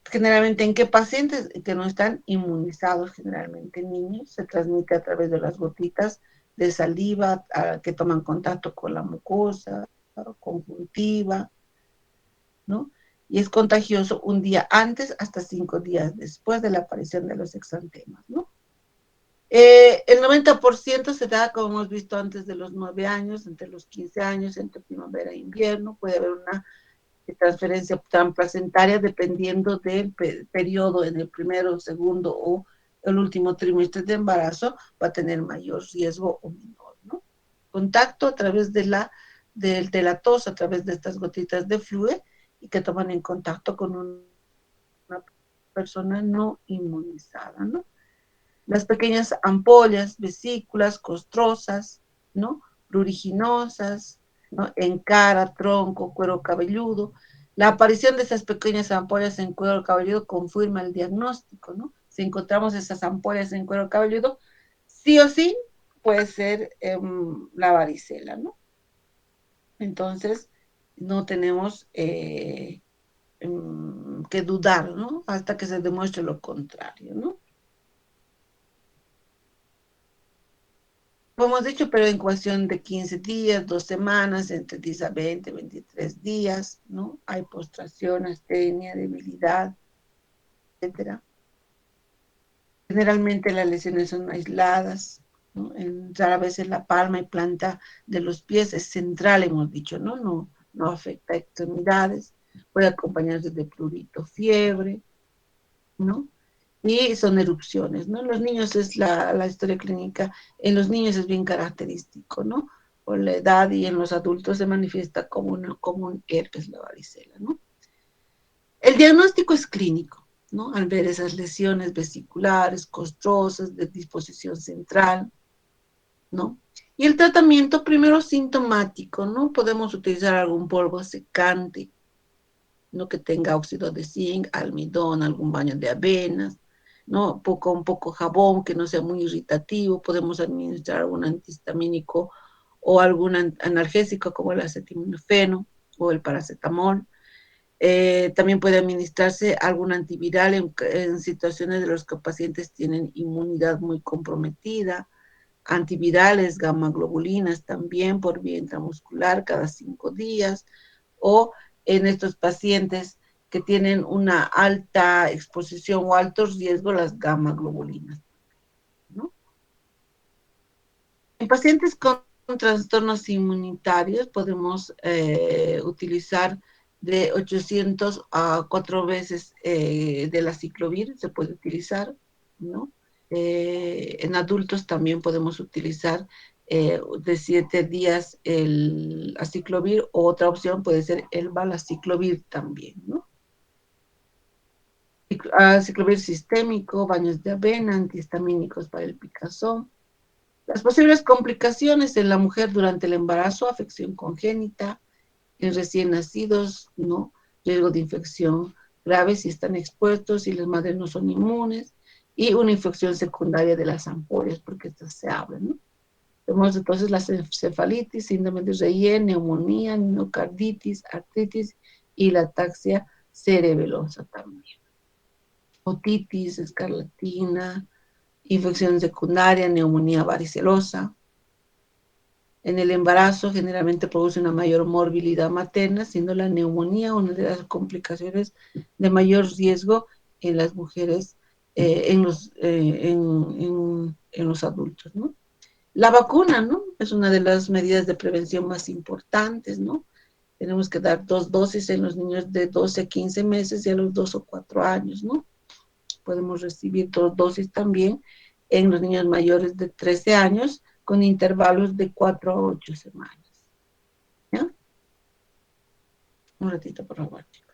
A: Generalmente, ¿en qué pacientes que no están inmunizados? Generalmente en niños, se transmite a través de las gotitas de saliva que toman contacto con la mucosa, conjuntiva, ¿no? Y es contagioso un día antes hasta 5 días después de la aparición de los exantemas, ¿no? El 90% se da, como hemos visto, antes de los 9 años, entre los 15 años, entre primavera e invierno. Puede haber una transferencia transplacentaria dependiendo del periodo en el primero, segundo o el último trimestre de embarazo va a tener mayor riesgo o menor, ¿no? Contacto a través de la tos, a través de estas gotitas de fluid y que toman en contacto con una persona no inmunizada, ¿no? Las pequeñas ampollas, vesículas, costrosas, ¿no? Pruriginosas, ¿no? En cara, tronco, cuero cabelludo. La aparición de esas pequeñas ampollas en cuero cabelludo confirma el diagnóstico, ¿no? Si encontramos esas ampollas en cuero cabelludo, sí o sí puede ser la varicela, ¿no? Entonces, no tenemos que dudar, ¿no? Hasta que se demuestre lo contrario, ¿no? Como hemos dicho, pero en cuestión de 15 días, 2 semanas, entre 10 a 20, 23 días, ¿no? Hay postración, astenia, debilidad, etcétera. Generalmente las lesiones son aisladas, ¿no? Rara vez en la palma y planta de los pies es central, hemos dicho, ¿no? No afecta a extremidades, puede acompañarse de prurito, fiebre, ¿no? Y son erupciones, ¿no? En los niños es la historia clínica, en los niños es bien característico, ¿no? Por la edad y en los adultos se manifiesta como un herpes, la varicela, ¿no? El diagnóstico es clínico, ¿no? Al ver esas lesiones vesiculares, costrosas, de disposición central, ¿no? Y el tratamiento primero sintomático, ¿no? Podemos utilizar algún polvo secante, ¿no? Que tenga óxido de zinc, almidón, algún baño de avenas, ¿no? Un poco jabón que no sea muy irritativo, podemos administrar algún antihistamínico o algún analgésico como el acetaminofeno o el paracetamol. También puede administrarse algún antiviral en situaciones de los que pacientes tienen inmunidad muy comprometida, antivirales, gamma globulinas también por vía intramuscular cada 5 días, o en estos pacientes que tienen una alta exposición o alto riesgo, las gamma globulinas, ¿no? En pacientes con trastornos inmunitarios podemos utilizar de 800 a 4 veces de la ciclovir, se puede utilizar, ¿no? En adultos también podemos utilizar de 7 días el aciclovir, o otra opción puede ser el valaciclovir también, ¿no? Aciclovir sistémico, baños de avena, antihistamínicos para el picazón. Las posibles complicaciones en la mujer durante el embarazo: afección congénita, en recién nacidos, ¿no? Riesgo de infección grave si están expuestos y las madres no son inmunes, y una infección secundaria de las ampollas, porque estas se abren, ¿no? Tenemos entonces la cefalitis, síndrome de Reyer, neumonía, miocarditis, artritis y la ataxia cerebelosa también. Otitis, escarlatina, infección secundaria, neumonía varicelosa. En el embarazo generalmente produce una mayor morbilidad materna, siendo la neumonía una de las complicaciones de mayor riesgo en las mujeres, en los adultos, ¿no? La vacuna, ¿no? Es una de las medidas de prevención más importantes, ¿no? Tenemos que dar 2 dosis en los niños de 12 a 15 meses y a los 2 o 4 años, ¿no? Podemos recibir 2 dosis también en los niños mayores de 13 años con intervalos de 4 a 8 semanas. ¿Ya? Un ratito, por favor, chicos.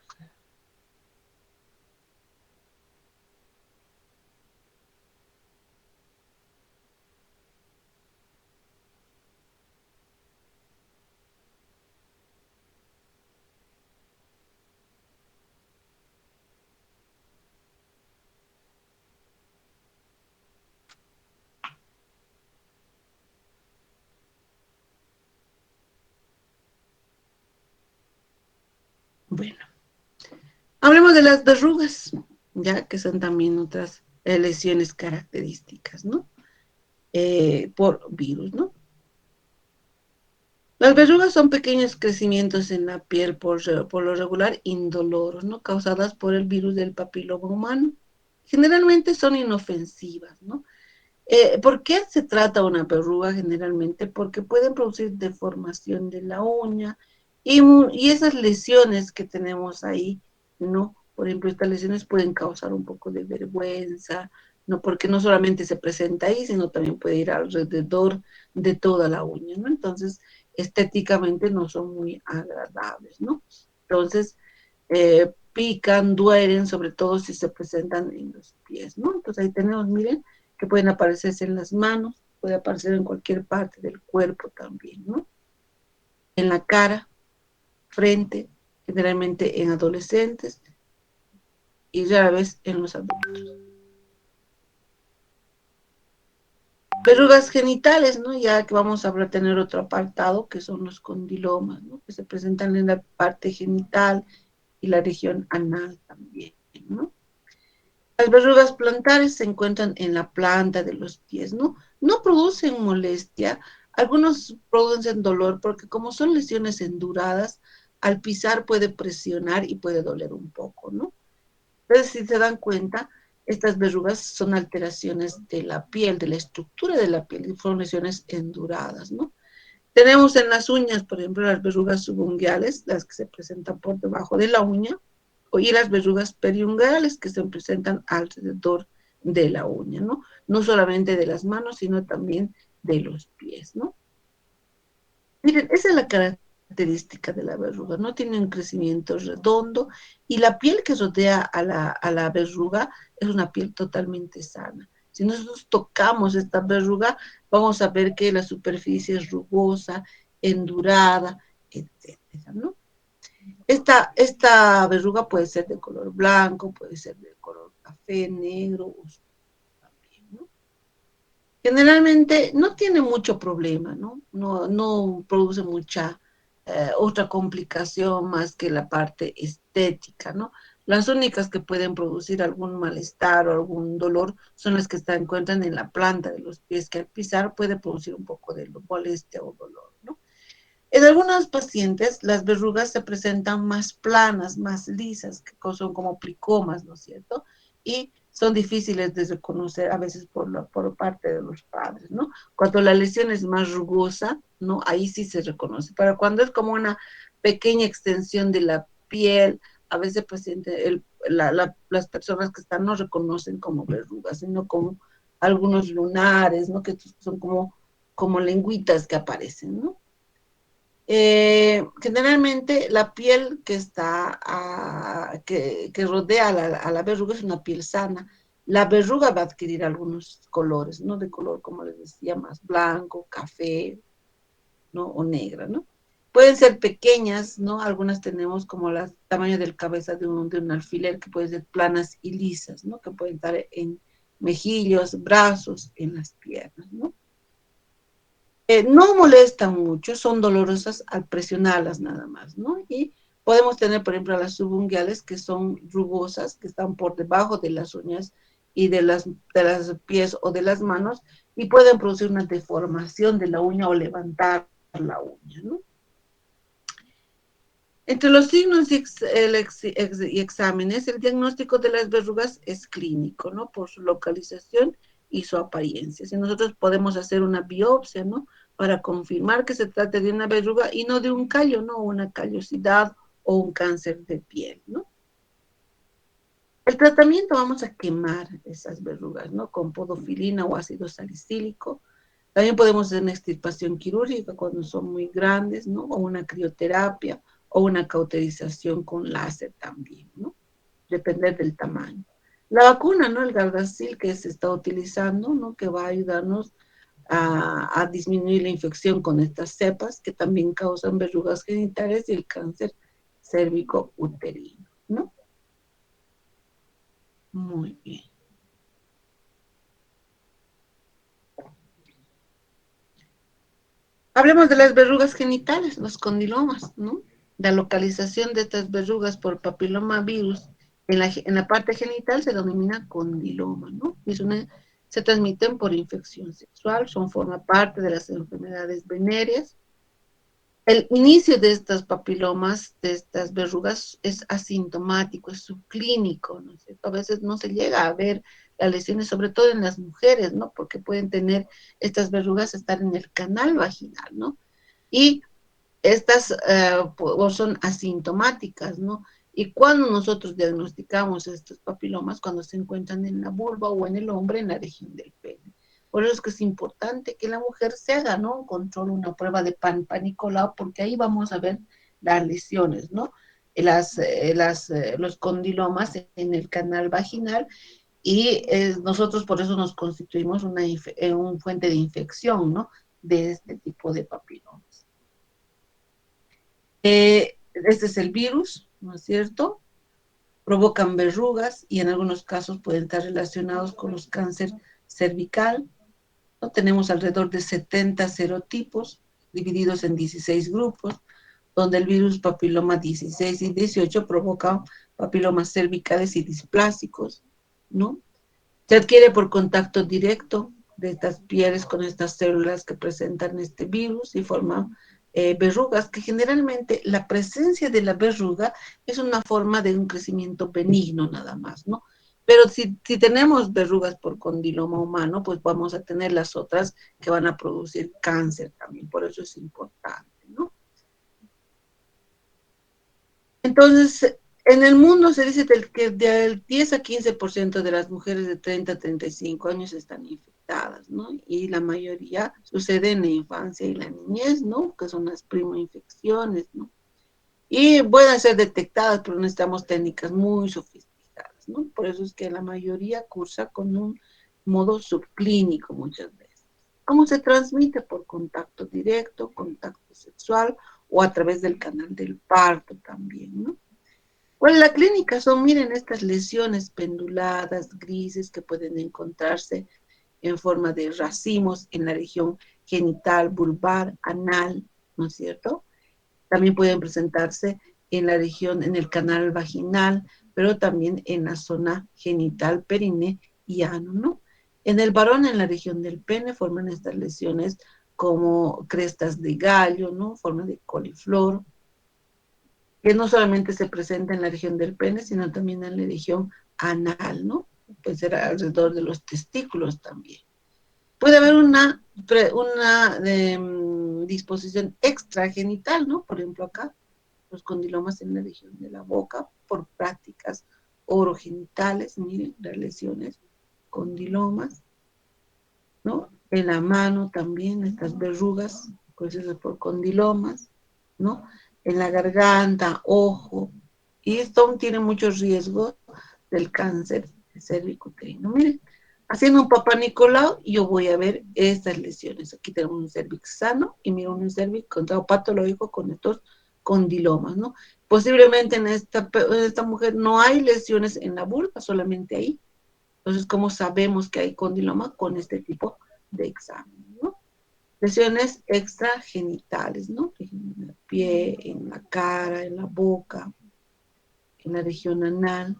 A: Bueno, hablemos de las verrugas, ya que son también otras lesiones características, ¿no? Por virus, ¿no? Las verrugas son pequeños crecimientos en la piel por lo regular indoloros, ¿no? Causadas por el virus del papiloma humano. Generalmente son inofensivas, ¿no? ¿Por qué se trata una verruga generalmente? Porque pueden producir deformación de la uña y esas lesiones que tenemos ahí, ¿no? Por ejemplo, estas lesiones pueden causar un poco de vergüenza, ¿no? Porque no solamente se presenta ahí, sino también puede ir alrededor de toda la uña, ¿no? Entonces, estéticamente no son muy agradables, ¿no? Entonces, pican, duelen, sobre todo si se presentan en los pies, ¿no? Entonces ahí tenemos, miren, que pueden aparecerse en las manos, puede aparecer en cualquier parte del cuerpo también, ¿no? En la cara, frente, generalmente en adolescentes y rara vez en los adultos. Verrugas genitales, ¿no? Ya que vamos a tener otro apartado, que son los condilomas, ¿no? Que se presentan en la parte genital y la región anal también, ¿no? Las verrugas plantares se encuentran en la planta de los pies, ¿no? No producen molestia, algunos producen dolor porque como son lesiones enduradas, al pisar puede presionar y puede doler un poco, ¿no? Entonces, si se dan cuenta, estas verrugas son alteraciones de la piel, de la estructura de la piel, y son lesiones enduradas, ¿no? Tenemos en las uñas, por ejemplo, las verrugas subunguales, las que se presentan por debajo de la uña, y las verrugas periungales que se presentan alrededor de la uña, ¿no? No solamente de las manos, sino también de los pies, ¿no? Miren, esa es la característica de la verruga, no tiene un crecimiento redondo y la piel que rodea a la verruga es una piel totalmente sana. Si nosotros tocamos esta verruga, vamos a ver que la superficie es rugosa, endurada, etcétera, ¿no? Esta verruga puede ser de color blanco, puede ser de color café, negro, oscuro también, ¿no? Generalmente no tiene mucho problema, ¿no? No produce mucha otra complicación más que la parte estética, ¿no? Las únicas que pueden producir algún malestar o algún dolor son las que se encuentran en la planta de los pies, que al pisar puede producir un poco de molestia o dolor, ¿no? En algunos pacientes las verrugas se presentan más planas, más lisas, que son como plicomas, ¿no es cierto? Y son difíciles de reconocer a veces por parte de los padres, ¿no? Cuando la lesión es más rugosa, ¿no? Ahí sí se reconoce. Pero cuando es como una pequeña extensión de la piel, a veces el paciente, las personas que están no reconocen como verrugas, sino como algunos lunares, ¿no? Que son como lengüitas que aparecen, ¿no? Generalmente la piel que está, que rodea a la verruga es una piel sana. La verruga va a adquirir algunos colores, ¿no? De color, como les decía, más blanco, café, ¿no? O negra, ¿no? Pueden ser pequeñas, ¿no? Algunas tenemos como el tamaño del cabeza de un alfiler, que pueden ser planas y lisas, ¿no? Que pueden estar en mejillos, brazos, en las piernas, ¿no? No molestan mucho, son dolorosas al presionarlas nada más, ¿no? Y podemos tener, por ejemplo, las subunguales que son rugosas, que están por debajo de las uñas y de las pies o de las manos, y pueden producir una deformación de la uña o levantar la uña, ¿no? Entre los signos y exámenes, el diagnóstico de las verrugas es clínico, ¿no? Por su localización y su apariencia. Si nosotros podemos hacer una biopsia, ¿no? Para confirmar que se trata de una verruga y no de un callo, ¿no? Una callosidad o un cáncer de piel, ¿no? El tratamiento, vamos a quemar esas verrugas, ¿no? Con podofilina o ácido salicílico. También podemos hacer una extirpación quirúrgica cuando son muy grandes, ¿no? O una crioterapia o una cauterización con láser también, ¿no? Depender del tamaño. La vacuna, ¿no? El Gardasil que se está utilizando, ¿no? Que va a ayudarnos a disminuir la infección con estas cepas que también causan verrugas genitales y el cáncer cérvico uterino, ¿no? Muy bien. Hablemos de las verrugas genitales, los condilomas, ¿no? La localización de estas verrugas por papilomavirus en la parte genital se denomina condiloma, ¿no? Se transmiten por infección sexual, forma parte de las enfermedades venéreas. El inicio de estas papilomas, de estas verrugas, es asintomático, es subclínico, ¿no es cierto? A veces no se llega a ver las lesiones, sobre todo en las mujeres, ¿no? Porque pueden tener estas verrugas, estar en el canal vaginal, ¿no? Y estas son asintomáticas, ¿no? Y cuando nosotros diagnosticamos estos papilomas, cuando se encuentran en la vulva o en el hombre, en la región del pene. Por eso es que es importante que la mujer se haga, ¿no? Un control, una prueba de Panicolau, porque ahí vamos a ver las lesiones, ¿no? Los condilomas en el canal vaginal y nosotros por eso nos constituimos un fuente de infección, ¿no? De este tipo de papilomas. Este es el virus, ¿no es cierto? Provocan verrugas y en algunos casos pueden estar relacionados con los cáncer cervical, ¿no? Tenemos alrededor de 70 serotipos divididos en 16 grupos, donde el virus papiloma 16 y 18 provocan papilomas cervicales y displásicos, ¿no? Se adquiere por contacto directo de estas pieles con estas células que presentan este virus y forman verrugas, que generalmente la presencia de la verruga es una forma de un crecimiento benigno nada más, ¿no? Pero si tenemos verrugas por condiloma humano, pues vamos a tener las otras que van a producir cáncer también, por eso es importante, ¿no? Entonces, en el mundo se dice que del 10 a 15% de las mujeres de 30 a 35 años están infectadas, ¿no? Y la mayoría sucede en la infancia y la niñez, ¿no? Que son las primoinfecciones, ¿no? Y pueden ser detectadas, pero necesitamos técnicas muy sofisticadas, ¿no? Por eso es que la mayoría cursa con un modo subclínico muchas veces. ¿Cómo se transmite? Por contacto directo, contacto sexual o a través del canal del parto también, ¿no? ¿Cuál es la clínica? Son, miren, estas lesiones penduladas, grises, que pueden encontrarse en forma de racimos en la región genital, vulvar, anal, ¿no es cierto? También pueden presentarse en la región, en el canal vaginal, pero también en la zona genital, perine y ano, ¿no? En el varón, en la región del pene, forman estas lesiones como crestas de gallo, ¿no? Forma de coliflor, que no solamente se presenta en la región del pene, sino también en la región anal, ¿no? Puede ser alrededor de los testículos también. Puede haber una disposición extragenital, ¿no? Por ejemplo, acá, los condilomas en la región de la boca, por prácticas orogenitales, miren, las lesiones, condilomas, ¿no? En la mano también, estas verrugas, pues eso es por condilomas, ¿no? En la garganta, ojo, y esto tiene muchos riesgos del cáncer cervicuterino. Miren, haciendo un papá Nicolau, yo voy a ver estas lesiones. Aquí tenemos un cervix sano y mira un cervix contrao patológico con estos condilomas, ¿no? Posiblemente en esta mujer no hay lesiones en la vulva, solamente ahí. Entonces, ¿cómo sabemos que hay condiloma? Con este tipo de examen, ¿no? Lesiones extragenitales, ¿no? En el pie, en la cara, en la boca, en la región anal.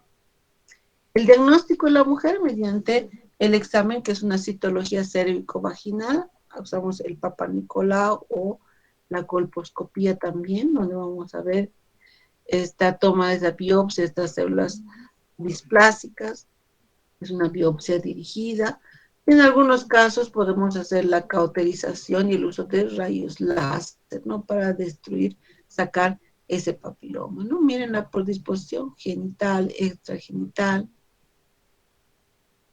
A: El diagnóstico de la mujer mediante el examen, que es una citología cérvico-vaginal, usamos el Papa Nicolau o la colposcopía también, donde vamos a ver esta toma de la biopsia, estas células displásicas, es una biopsia dirigida. En algunos casos podemos hacer la cauterización y el uso de rayos láser, ¿no? Para destruir, sacar ese papiloma, ¿no? Miren la predisposición genital, extragenital.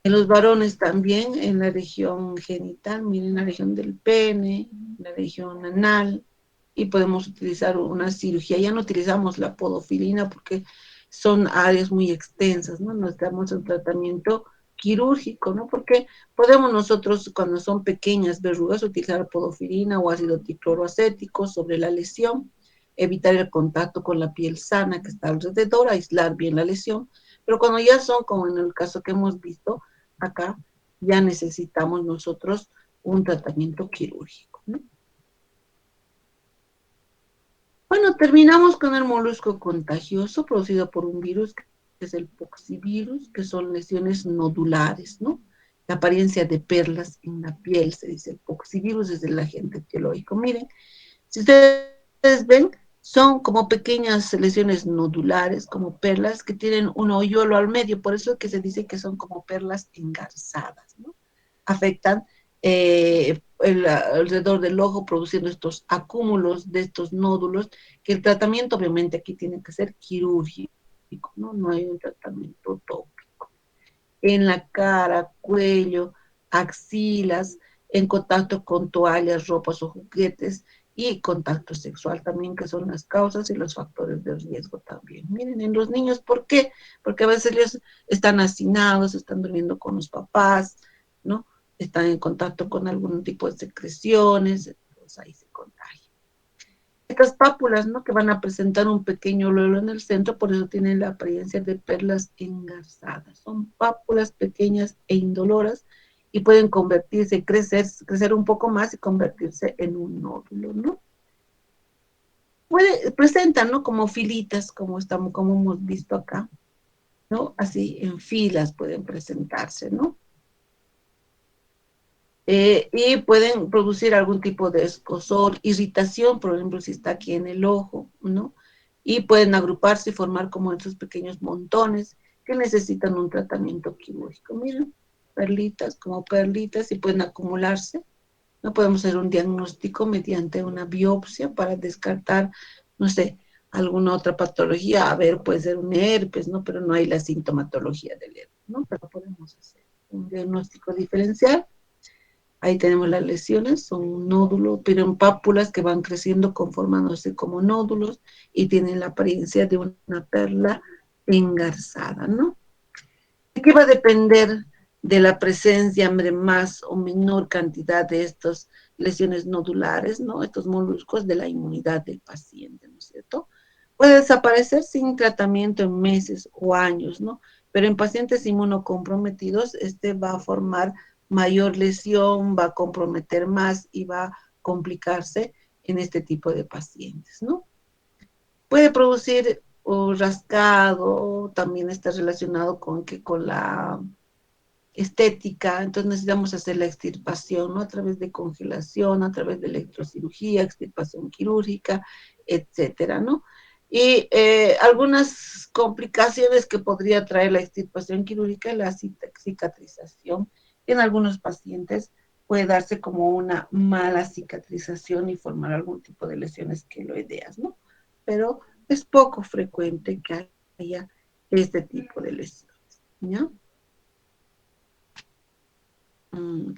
A: En los varones también, en la región genital, miren la región del pene, la región anal, y podemos utilizar una cirugía. Ya no utilizamos la podofilina porque son áreas muy extensas, ¿no? No estamos en tratamiento quirúrgico, ¿no? Porque podemos nosotros, cuando son pequeñas verrugas, utilizar podofilina o ácido tricloroacético sobre la lesión, evitar el contacto con la piel sana que está alrededor, aislar bien la lesión. Pero cuando ya son, como en el caso que hemos visto, acá ya necesitamos nosotros un tratamiento quirúrgico, ¿no? Bueno, terminamos con el molusco contagioso producido por un virus que es el poxivirus, que son lesiones nodulares, ¿no? La apariencia de perlas en la piel, se dice el poxivirus, es el agente biológico. Miren, si ustedes ven, son como pequeñas lesiones nodulares, como perlas que tienen un hoyuelo al medio, por eso es que se dice que son como perlas engarzadas, ¿no? Afectan alrededor del ojo, produciendo estos acúmulos de estos nódulos, que el tratamiento obviamente aquí tiene que ser quirúrgico. diagnóstico, ¿no? No hay un tratamiento tópico. En la cara, cuello, axilas, en contacto con toallas, ropas o juguetes y contacto sexual también, que son las causas y los factores de riesgo también. Miren, en los niños, ¿por qué? Porque a veces ellos están hacinados, están durmiendo con los papás, ¿no? Están en contacto con algún tipo de secreciones, entonces ahí se contagia. Estas pápulas, ¿no? Que van a presentar un pequeño lolo en el centro, por eso tienen la apariencia de perlas engarzadas. Son pápulas pequeñas e indoloras y pueden convertirse, crecer un poco más y convertirse en un nódulo, ¿no? Presentan, ¿no? Como filitas, como hemos visto acá, ¿no? Así en filas pueden presentarse, ¿no? Y pueden producir algún tipo de escozor, irritación, por ejemplo, si está aquí en el ojo, ¿no? Y pueden agruparse y formar como esos pequeños montones que necesitan un tratamiento quirúrgico. Miren, perlitas como perlitas y pueden acumularse. No podemos hacer un diagnóstico mediante una biopsia para descartar, no sé, alguna otra patología. A ver, puede ser un herpes, ¿no? Pero no hay la sintomatología del herpes, ¿no? Pero podemos hacer un diagnóstico diferencial. Ahí tenemos las lesiones, son nódulos, pero en pápulas que van creciendo conformándose como nódulos y tienen la apariencia de una perla engarzada, ¿no? ¿De qué va a depender de la presencia de más o menor cantidad de estas lesiones nodulares, ¿no? Estos moluscos de la inmunidad del paciente, ¿no es cierto? Puede desaparecer sin tratamiento en meses o años, ¿no? Pero en pacientes inmunocomprometidos, este va a formar mayor lesión, va a comprometer más y va a complicarse en este tipo de pacientes, ¿no? Puede producir rascado, también está relacionado con la estética, entonces necesitamos hacer la extirpación, ¿no? A través de congelación, a través de electrocirugía, extirpación quirúrgica, etcétera, ¿no? Y algunas complicaciones que podría traer la extirpación quirúrgica, la cicatrización. En algunos pacientes puede darse como una mala cicatrización y formar algún tipo de lesiones queloideas, ¿no? Pero es poco frecuente que haya este tipo de lesiones, ¿no? Mm.